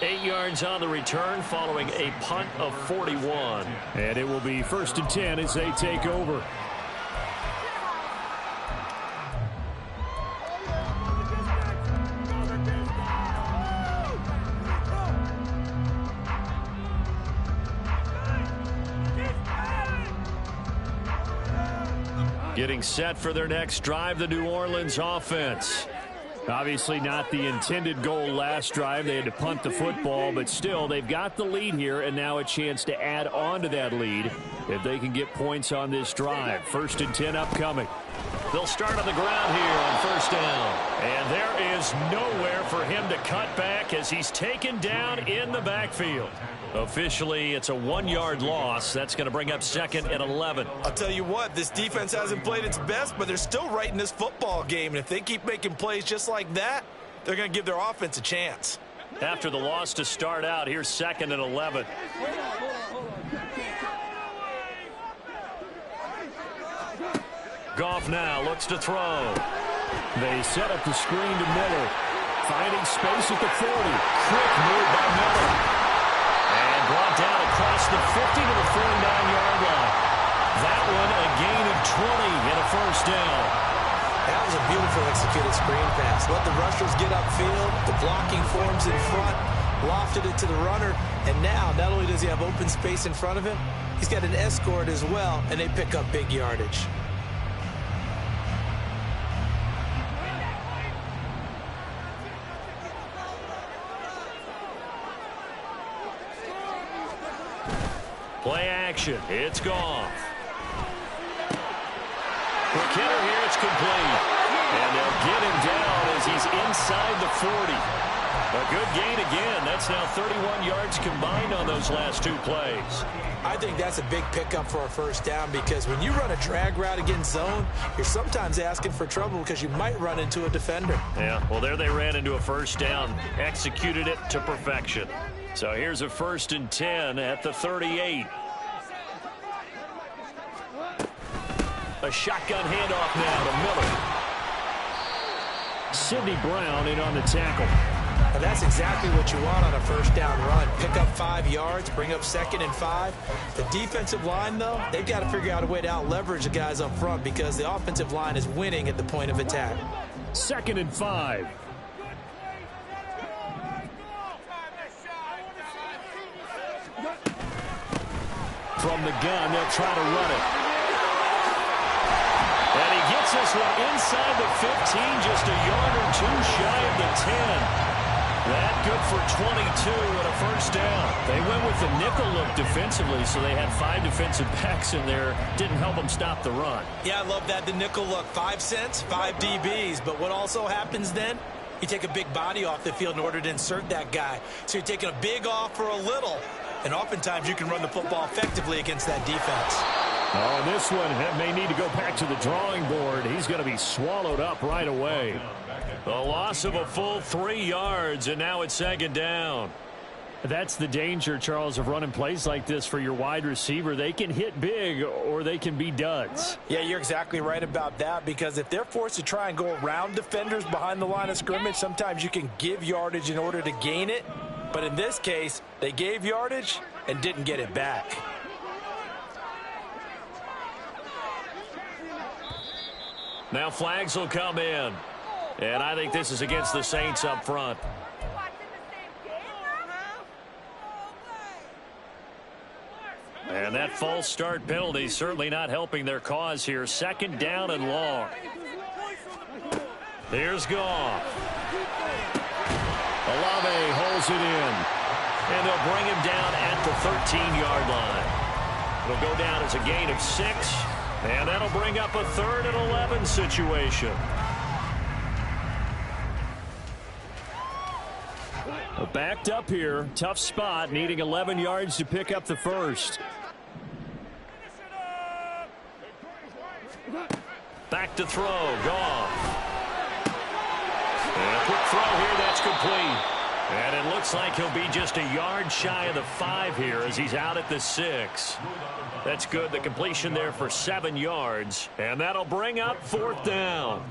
8 yards on the return following a punt of 41. And it will be 1st and 10 as they take over. Getting set for their next drive, the New Orleans offense. Obviously not the intended goal last drive. They had to punt the football, but still they've got the lead here and now a chance to add on to that lead if they can get points on this drive. 1st and 10 upcoming. They'll start on the ground here on 1st down. And there is nowhere for him to cut back as he's taken down in the backfield. Officially, it's a 1-yard loss. That's going to bring up 2nd and 11. I'll tell you what, this defense hasn't played its best, but they're still right in this football game. And if they keep making plays just like that, they're going to give their offense a chance. After the loss to start out, here's 2nd and 11. Goff now looks to throw. They set up the screen to Miller. Finding space at the 40. Quick move by Miller. And brought down across the 50 to the 49-yard line. That one a gain of 20 and a 1st down. That was a beautiful executed screen pass. Let the rushers get upfield. The blocking forms in front. Lofted it to the runner. And now, not only does he have open space in front of him, he's got an escort as well, and they pick up big yardage. Play action. It's Goff. Quick hitter here. It's complete. And they'll get him down as he's inside the 40. A good gain again. That's now 31 yards combined on those last two plays. I think that's a big pickup for a first down because when you run a drag route against zone, you're sometimes asking for trouble because you might run into a defender. Yeah, well, there they ran into a first down, executed it to perfection. So here's a 1st and 10 at the 38. A shotgun handoff now to Miller. Sidney Brown in on the tackle. And that's exactly what you want on a first down run. Pick up 5 yards, bring up 2nd and 5. The defensive line, though, they've got to figure out a way to out-leverage the guys up front because the offensive line is winning at the point of attack. 2nd and 5. From the gun, they'll try to run it. And he gets this one inside the 15, just a yard or two shy of the 10. That good for 22 and a first down. They went with the nickel look defensively, so they had 5 defensive backs in there. Didn't help them stop the run. Yeah, I love that, the nickel look. 5 cents, 5 DBs. But what also happens then? You take a big body off the field in order to insert that guy. So you're taking a big off for a little. And oftentimes you can run the football effectively against that defense. Oh, and this one may need to go back to the drawing board. He's going to be swallowed up right away. The loss of a full 3 yards, and now it's 2nd down. That's the danger, Charles, of running plays like this for your wide receiver. They can hit big or they can be duds. Yeah, you're exactly right about that because if they're forced to try and go around defenders behind the line of scrimmage, sometimes you can give yardage in order to gain it. But in this case, they gave yardage and didn't get it back. Now flags will come in. And I think this is against the Saints up front. And that false start penalty certainly not helping their cause here. 2nd down and long. Here's Goff. Olave holds it in. And they'll bring him down at the 13-yard line. It'll go down as a gain of 6. And that'll bring up a 3rd and 11 situation. Backed up here. Tough spot. Needing 11 yards to pick up the first. Back to throw. Goff. And a quick throw here. That's complete. And it looks like he'll be just a yard shy of the 5 here as he's out at the 6. That's good. The completion there for 7 yards. And that'll bring up 4th down.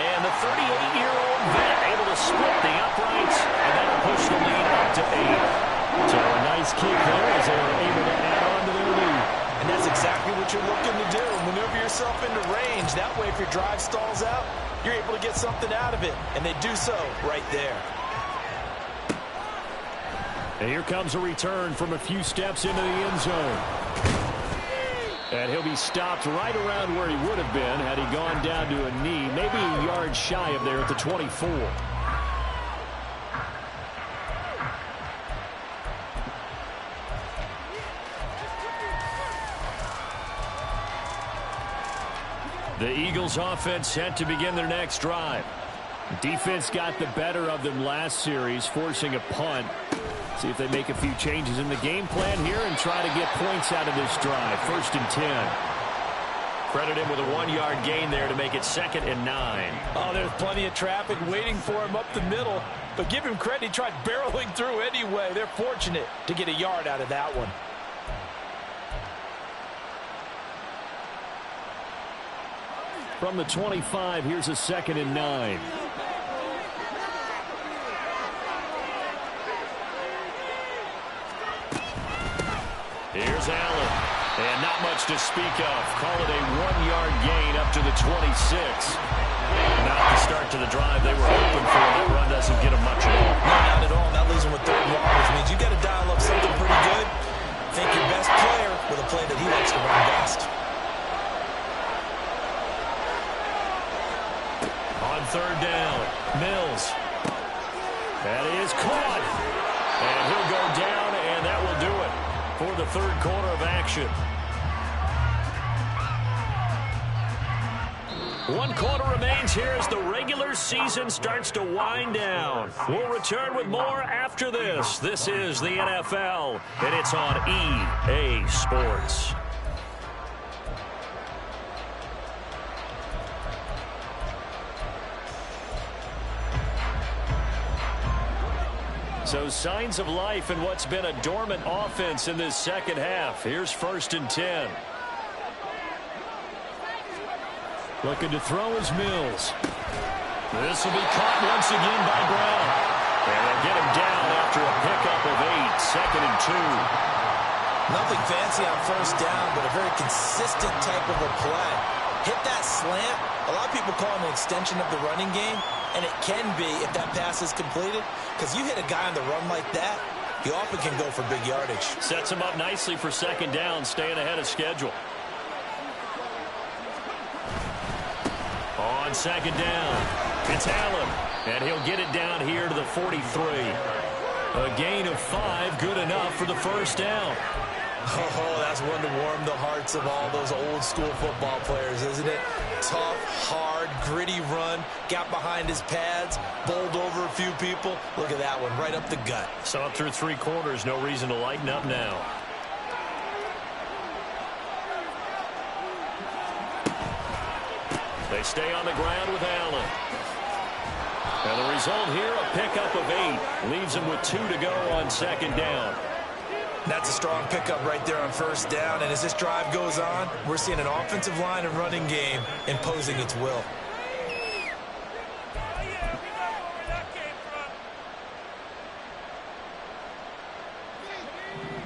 And the 38-year-old vet able to split the uprights, and that'll push the lead up to 8. So a nice kick there as they were able to add on to their lead. And that's exactly what you're looking to do. Maneuver yourself into range. That way, if your drive stalls out, you're able to get something out of it. And they do so right there. And here comes a return from a few steps into the end zone. And he'll be stopped right around where he would have been had he gone down to a knee, maybe a yard shy of there at the 24. The Eagles offense set to begin their next drive. Defense got the better of them last series, forcing a punt. See if they make a few changes in the game plan here and try to get points out of this drive. 1st and 10. Credit him with a 1-yard gain there to make it 2nd and 9. Oh, there's plenty of traffic waiting for him up the middle. But give him credit, he tried barreling through anyway. They're fortunate to get a yard out of that one. From the 25, here's a 2nd and 9. Here's Allen. And not much to speak of. Call it a 1-yard gain up to the 26. Not the start to the drive they were hoping for. That run doesn't get them much at all. No, not at all. That leaves them with 3rd yards. Means you've got to dial up something pretty good. Think your best player with a play that he likes to run best. On 3rd down, Mills. That is caught. And he'll go down, and that will do it for the 3rd quarter of action. One quarter remains here as the regular season starts to wind down. We'll return with more after this. This is the NFL, and it's on EA Sports. So signs of life in what's been a dormant offense in this second half. Here's 1st and 10. Looking to throw is Mills. This will be caught once again by Brown. And they'll get him down after a pickup of 8. 2nd and 2. Nothing fancy on 1st down, but a very consistent type of a play. Hit that slant. A lot of people call it an extension of the running game, and it can be if that pass is completed, because you hit a guy on the run like that, he often can go for big yardage. Sets him up nicely for 2nd down, staying ahead of schedule. On 2nd down, it's Allen, and he'll get it down here to the 43. A gain of 5, good enough for the 1st down. Oh, that's one to warm the hearts of all those old-school football players, isn't it? Tough, hard, gritty run, got behind his pads, bowled over a few people. Look at that one, right up the gut. Saw it through 3 quarters, no reason to lighten up now. They stay on the ground with Allen. And the result here, a pickup of 8. Leaves him with 2 to go on 2nd down. That's a strong pickup right there on 1st down. And as this drive goes on, we're seeing an offensive line and running game imposing its will.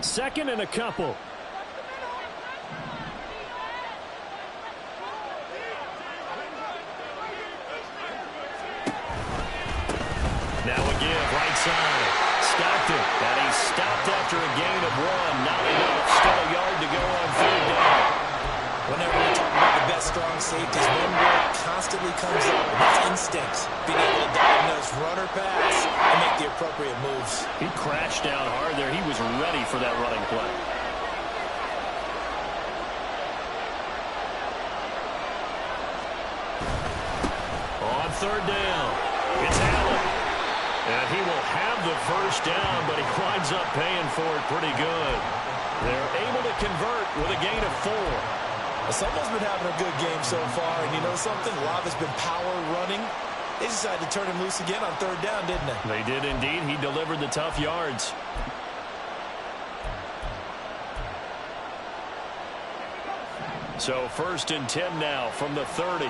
Second and a couple. Now a give, right side. Stockton, and he's stopped after a gain of 1. Not enough. Still a yard to go on 3rd down. Whenever we talk about the best strong safeties, one word constantly comes up, and that's instincts. Being able to diagnose run or pass and make the appropriate moves. He crashed down hard there. He was ready for that running play. On 3rd down, it's Allen. And he will have the 1st down, but he winds up paying for it pretty good. They're able to convert with a gain of 4. Someone's been having a good game so far, and you know something? A lot of it's been power running. They decided to turn him loose again on 3rd down, didn't they? They did indeed. He delivered the tough yards. So 1st and 10 now from the 30.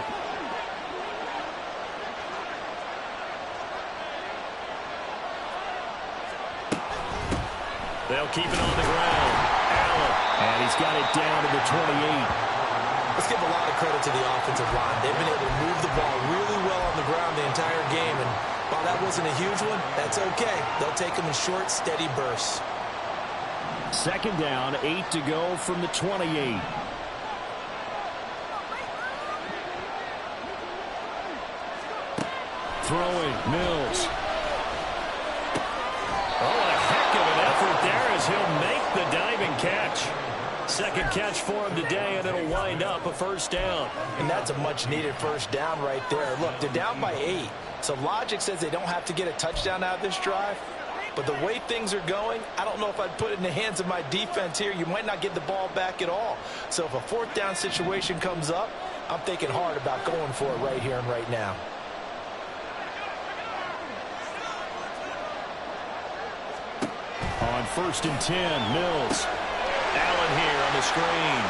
They'll keep it on the ground. Allen. And he's got it down to the 28. Let's give a lot of credit to the offensive line. They've been able to move the ball really well on the ground the entire game. And while that wasn't a huge one, that's okay. They'll take them in short, steady bursts. 2nd down, 8 to go from the 28. Throwing, Mills. Oh, a heck of an effort there as he'll make the diving catch. 2nd catch for him today, and it'll wind up a 1st down. And that's a much-needed 1st down right there. Look, they're down by 8, so logic says they don't have to get a touchdown out of this drive. But the way things are going, I don't know if I'd put it in the hands of my defense here. You might not get the ball back at all. So if a 4th down situation comes up, I'm thinking hard about going for it right here and right now. On 1st and 10, Mills. Allen here on the screen.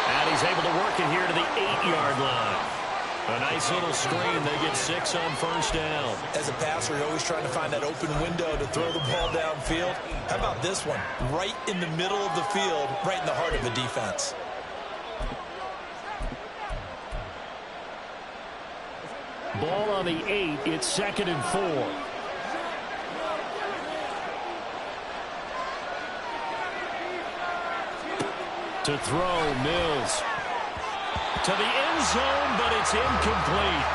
And he's able to work it here to the 8-yard line. A nice little screen. They get 6 on 1st down. As a passer, you're always trying to find that open window to throw the ball downfield. How about this one? Right in the middle of the field, right in the heart of the defense. Ball on the 8. It's 2nd and 4. To throw, Mills. To the end zone, but it's incomplete.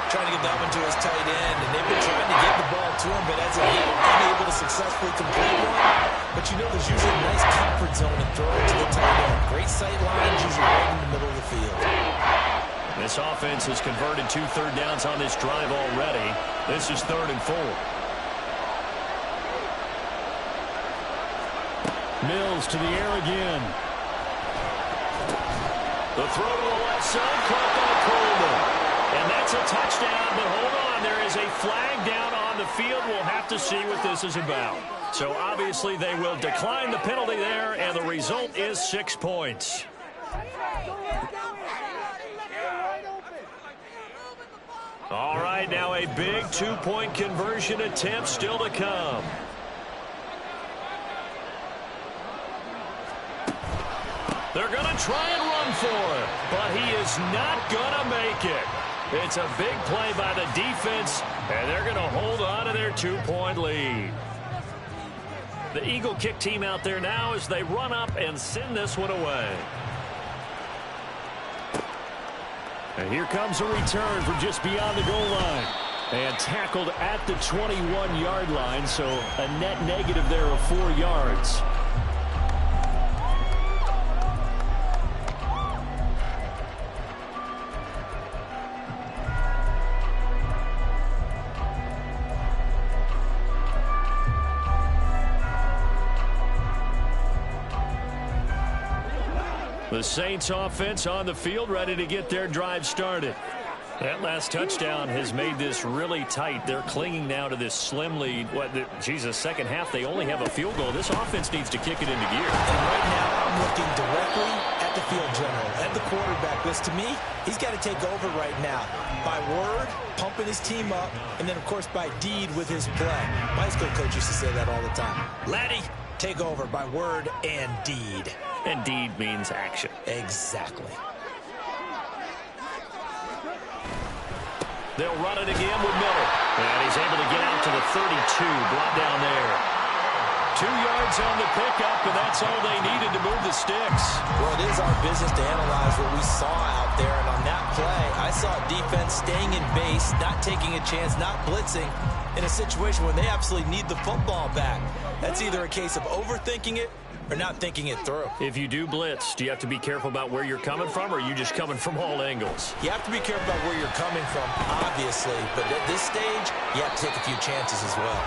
Trying to get that one to his tight end, and they've been trying to get the ball to him, but as of yet, unable to successfully complete one. But you know there's usually a nice comfort zone in throwing to the tight end. Great sight lines, usually right in the middle of the field. This offense has converted 2 third downs on this drive already. This is 3rd and 4. Mills to the air again. The throw to the left side, caught by Coleman. And that's a touchdown, but hold on. There is a flag down on the field. We'll have to see what this is about. So obviously they will decline the penalty there, and the result is 6 points. All right, now a big 2-point conversion attempt still to come. They're going to try and run for it, but he is not going to make it. It's a big play by the defense, and they're going to hold on to their 2-point lead. The Eagle kick team out there now as they run up and send this one away. And here comes a return from just beyond the goal line. And tackled at the 21-yard line, so a net negative there of 4 yards. The Saints offense on the field, ready to get their drive started. That last touchdown has made this really tight. They're clinging now to this slim lead. Second half, they only have a field goal. This offense needs to kick it into gear. And right now, I'm looking directly at the field general, at the quarterback. Because to me, he's got to take over right now. By word, pumping his team up, and then, of course, by deed with his play. My high school coach used to say that all the time. Laddie, take over by word and deed. And deed means action. Exactly. They'll run it again with Miller. And he's able to get out to the 32, brought down there. 2 yards on the pickup, and that's all they needed to move the sticks. Well, it is our business to analyze what we saw out there. And on that play, I saw defense staying in base, not taking a chance, not blitzing in a situation where they absolutely need the football back. That's either a case of overthinking it or not thinking it through. If you do blitz, do you have to be careful about where you're coming from, or are you just coming from all angles? You have to be careful about where you're coming from, obviously. But at this stage, you have to take a few chances as well.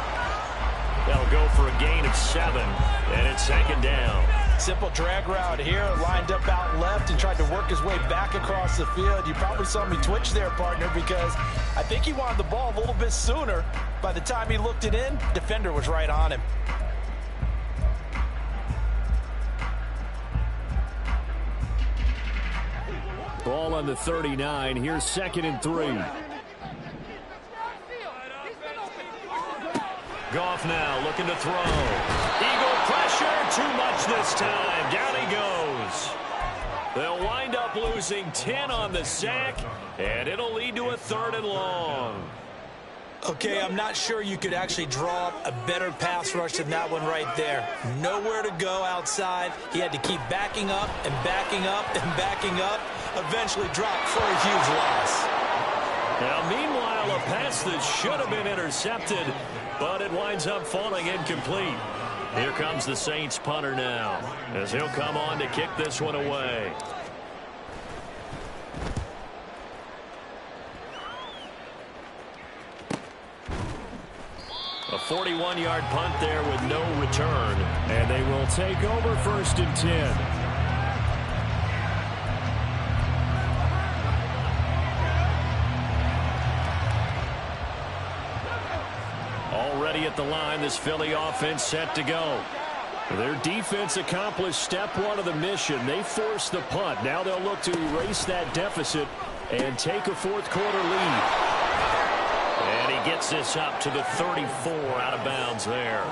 They'll go for a gain of 7, and it's 2nd down. Simple drag route here, lined up out left and tried to work his way back across the field. You probably saw me twitch there, partner, because I think he wanted the ball a little bit sooner. By the time he looked it in, defender was right on him. Ball on the 39. Here's 2nd and 3. Goff now looking to throw. Eagle pressure. Too much this time. Down he goes. They'll wind up losing 10 on the sack, and it'll lead to a 3rd and long. Okay, I'm not sure you could actually draw up a better pass rush than that one right there. Nowhere to go outside. He had to keep backing up and backing up and backing up. Eventually dropped for a huge loss. Now, meanwhile, a pass that should have been intercepted, but it winds up falling incomplete. Here comes the Saints punter now, as he'll come on to kick this one away. A 41-yard punt there with no return. And they will take over 1st and 10. Already at the line, this Philly offense set to go. Their defense accomplished step 1 of the mission. They forced the punt. Now they'll look to erase that deficit and take a 4th quarter lead. And he gets this up to the 34 out of bounds there.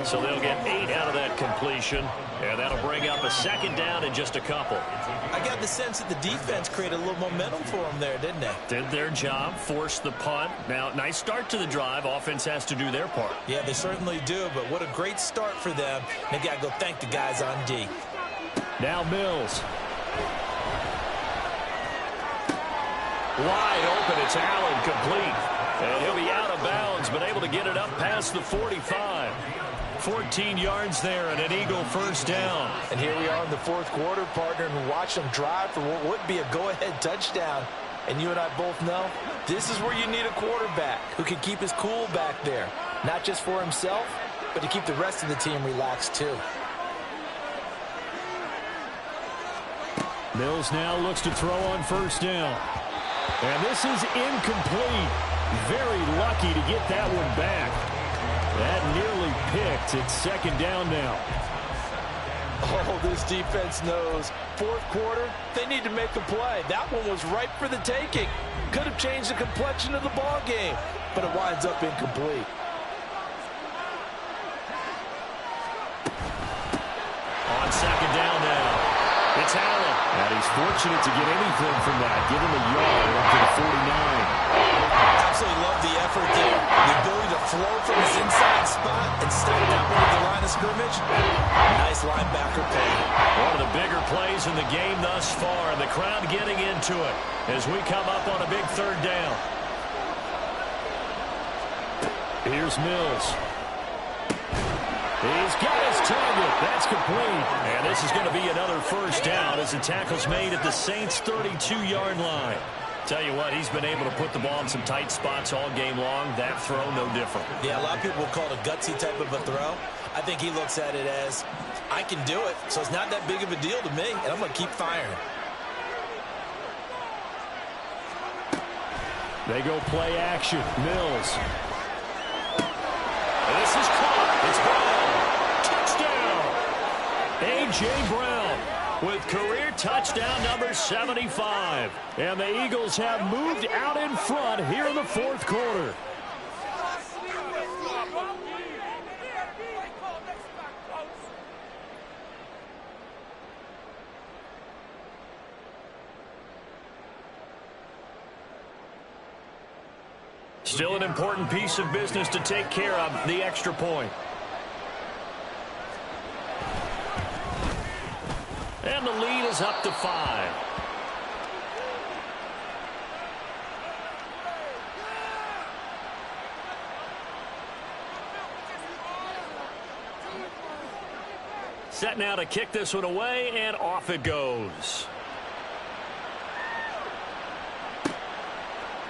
So they'll get 8 out of that completion. And that'll bring up a 2nd down in just a couple. I got the sense that the defense created a little momentum for them there, didn't they? Did their job, forced the punt. Now, nice start to the drive. Offense has to do their part. Yeah, they certainly do, but what a great start for them. They got to go thank the guys on D. Now Mills. Wide open, it's Allen, complete. And he'll be out of bounds, but able to get it up past the 45. 14 yards there and an Eagle 1st down. And here we are in the 4th quarter, partner, and watch them drive for what would be a go-ahead touchdown. And you and I both know this is where you need a quarterback who can keep his cool back there. Not just for himself, but to keep the rest of the team relaxed too. Mills now looks to throw on first down. And this is incomplete. Very lucky to get that one back. That nearly picked. It's second down now. Oh, this defense knows. Fourth quarter, they need to make a play. That one was ripe for the taking. Could have changed the complexion of the ball game, but it winds up incomplete. On second down now, it's Allen. And he's fortunate to get anything from that. Give him a yard up to the 49. Absolutely love the effort there. The ability to flow from his inside spot and step that one at the line of scrimmage. Nice linebacker play. One of the bigger plays in the game thus far, and the crowd getting into it as we come up on a big third down. Here's Mills. He's got his target. That's complete. And this is going to be another first down as the tackle's made at the Saints' 32-yard line. Tell you what, he's been able to put the ball in some tight spots all game long. That throw, no different. Yeah, a lot of people will call it a gutsy type of a throw. I think he looks at it as, I can do it, so it's not that big of a deal to me, and I'm going to keep firing. They go play action. Mills. This is caught. It's Brown. Touchdown. A.J. Brown with career touchdown number 75. And the Eagles have moved out in front here in the fourth quarter. Still an important piece of business to take care of, the extra point. And the lead is up to 5. Set now to kick this one away, and off it goes.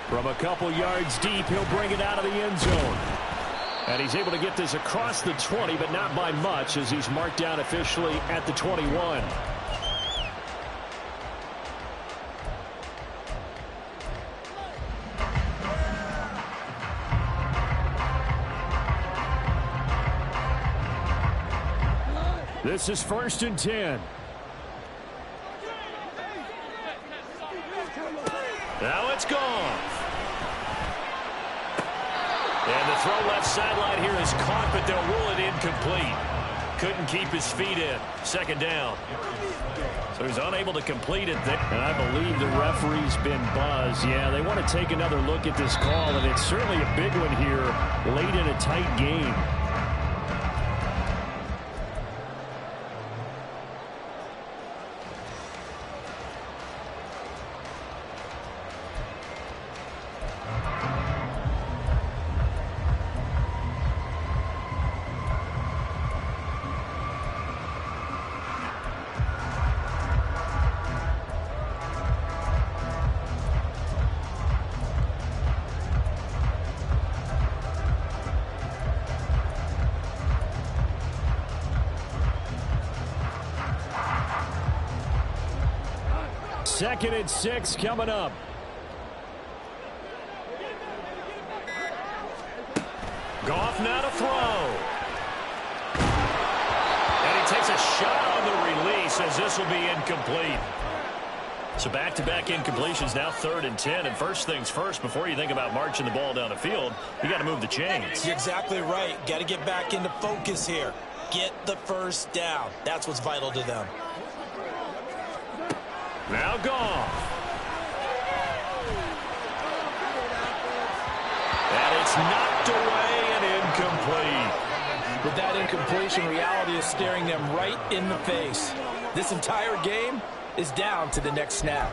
From a couple yards deep, he'll bring it out of the end zone. And he's able to get this across the 20, but not by much, as he's marked down officially at the 21. This is 1st and 10. Now it's gone. And the throw left sideline here is caught, but they'll rule it incomplete. Couldn't keep his feet in. Second down. So he's unable to complete it. And I believe the referee's been buzzed. Yeah, they want to take another look at this call, and it's certainly a big one here late in a tight game. Second and 6 coming up. Goff now to throw. And he takes a shot on the release as this will be incomplete. So back-to-back incompletions, now 3rd and 10. And first things first, before you think about marching the ball down the field, you got to move the chains. You're exactly right. Got to get back into focus here. Get the first down. That's what's vital to them. Now Goff. And it's knocked away and incomplete. With that incompletion, reality is staring them right in the face. This entire game is down to the next snap.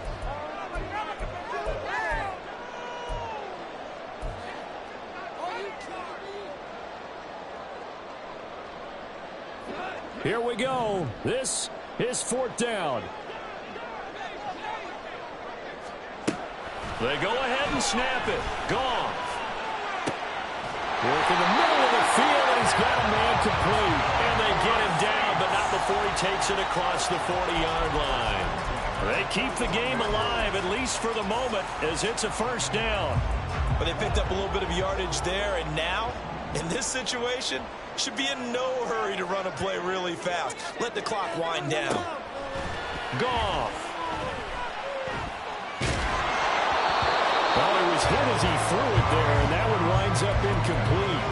Here we go. This is 4th down. They go ahead and snap it. Gone. Work in the middle of the field, and he's got a man complete. And they get him down, but not before he takes it across the 40-yard line. They keep the game alive, at least for the moment, as it's a first down. But they picked up a little bit of yardage there, and now, in this situation, should be in no hurry to run a play really fast. Let the clock wind down. Goff. Well, he was hit as he threw it there, and that one winds up incomplete.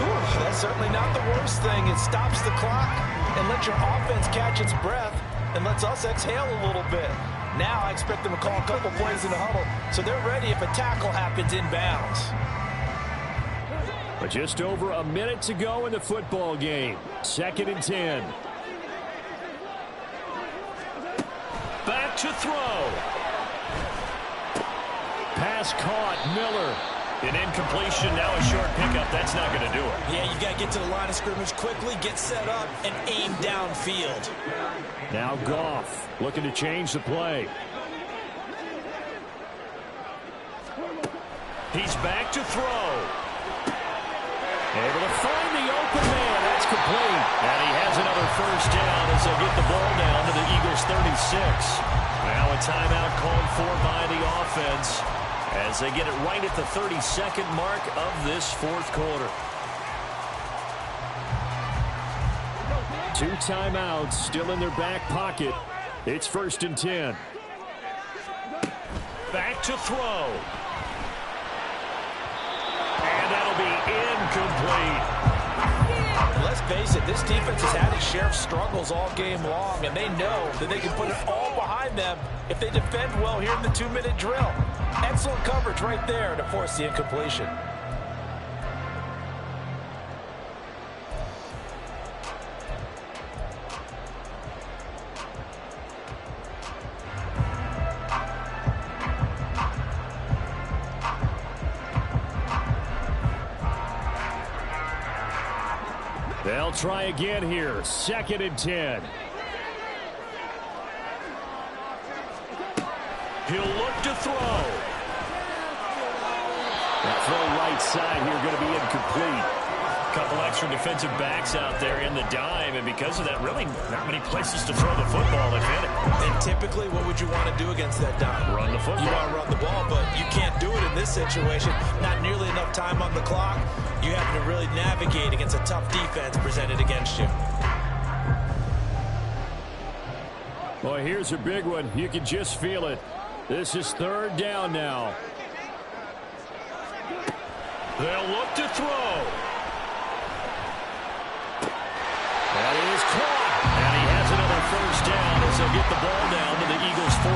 Ooh, that's certainly not the worst thing. It stops the clock and lets your offense catch its breath and lets us exhale a little bit. Now I expect them to call a couple plays in the huddle, so they're ready if a tackle happens inbounds. But just over a minute to go in the football game. 2nd and 10. Back to throw. Pass caught. Miller. An incompletion, now a short pickup. That's not going to do it. Yeah, you got to get to the line of scrimmage quickly, get set up, and aim downfield. Now Goff looking to change the play. He's back to throw. Able to find the open man. That's complete. And he has another first down as they get the ball down to the Eagles' 36. Now a timeout called for by the offense as they get it right at the 32nd mark of this fourth quarter. 2 timeouts still in their back pocket. It's 1st and 10. Back to throw. And that'll be incomplete. Let's face it, this defense has had its share of struggles all game long, and they know that they can put it all behind them if they defend well here in the 2-minute drill. Excellent coverage right there to force the incompletion. They'll try again here. 2nd and 10. He'll look to throw. That throw right side here going to be incomplete. Couple extra defensive backs out there in the dime, and because of that, really not many places to throw the football if in it. And typically, what would you want to do against that dime? Run the football. You want to run the ball, but you can't do it in this situation. Not nearly enough time on the clock. You have to really navigate against a tough defense presented against you. Well, here's a big one. You can just feel it. This is 3rd down now. They'll look to throw. That is caught. And he has another first down as they'll get the ball down to the Eagles' 14.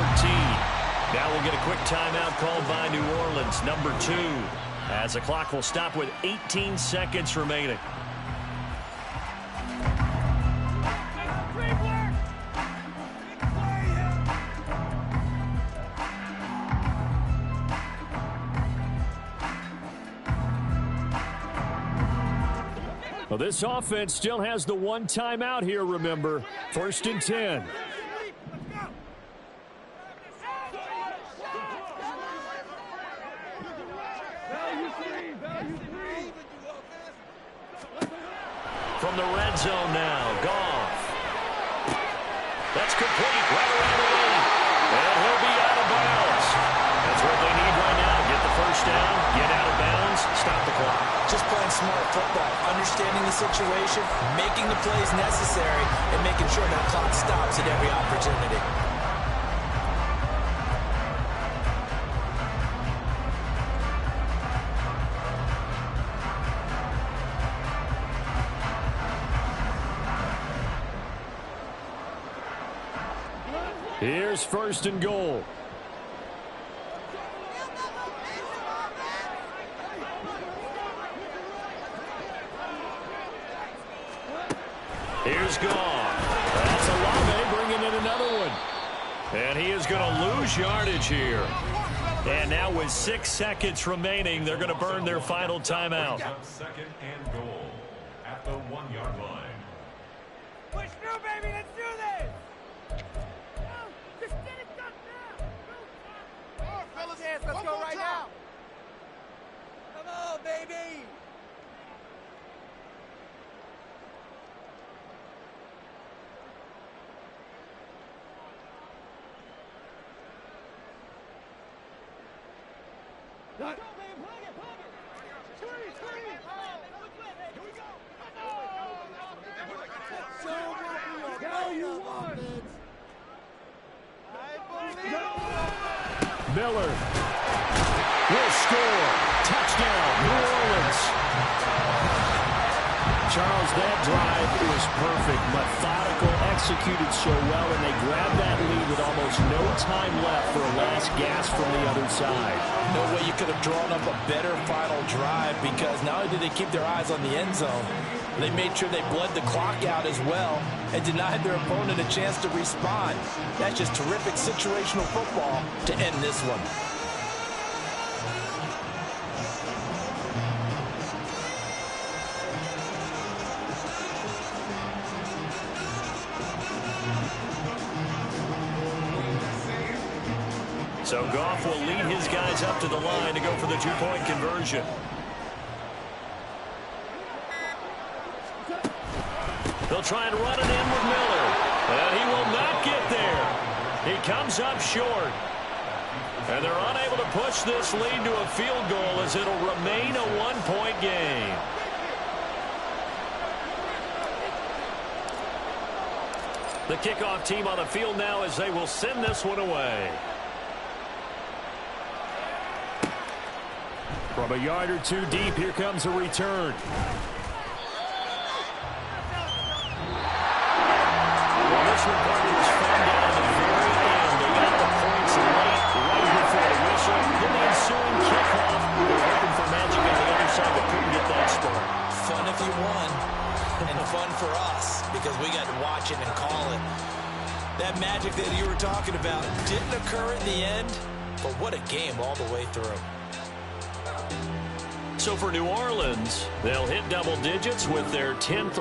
Now we'll get a quick timeout called by New Orleans, number 2. As the clock will stop with 18 seconds remaining. Well, this offense still has the 1 timeout here, remember. 1st and 10. From the red zone now, Goff. That's complete right around the lane. And he'll be out of bounds. That's what they need right now. Get the first down, get out of bounds, stop the clock. Just playing smart football, understanding the situation, making the plays necessary, and making sure that clock stops at every opportunity. Here's 1st and goal. Here's Goff. That's Olave bringing in another one. And he is going to lose yardage here. And now with 6 seconds remaining, they're going to burn their final timeout. 2nd and goal at the 1-yard line. Push through, baby. Let's do this. Just get it done now. Come on, fellas. Yes, let's go. Miller will score. Touchdown, New Orleans. Charles, that drive was perfect. Methodical, executed so well, and they grabbed that lead with almost no time left for a last gasp from the other side. No way you could have drawn up a better final drive, because not only did they keep their eyes on the end zone, they made sure they bled the clock out as well and denied their opponent a chance to respond. That's just terrific situational football to end this one. So Goff will lead his guys up to the line to go for the two-point conversion. They'll try and run it in with Miller. And he will not get there. He comes up short. And they're unable to push this lead to a field goal as it'll remain a one-point game. The kickoff team on the field now as they will send this one away. From a yard or two deep, here comes a return. Well, this one partly was fun down at the very end. They got the points late, right before the whistle. Then the ensuing kickoff. They're hoping for magic on the other side, but couldn't get that start. Fun if you won, and fun for us, because we got to watch it and call it. That magic that you were talking about didn't occur in the end, but what a game all the way through. So for New Orleans, they'll hit double digits with their 10th.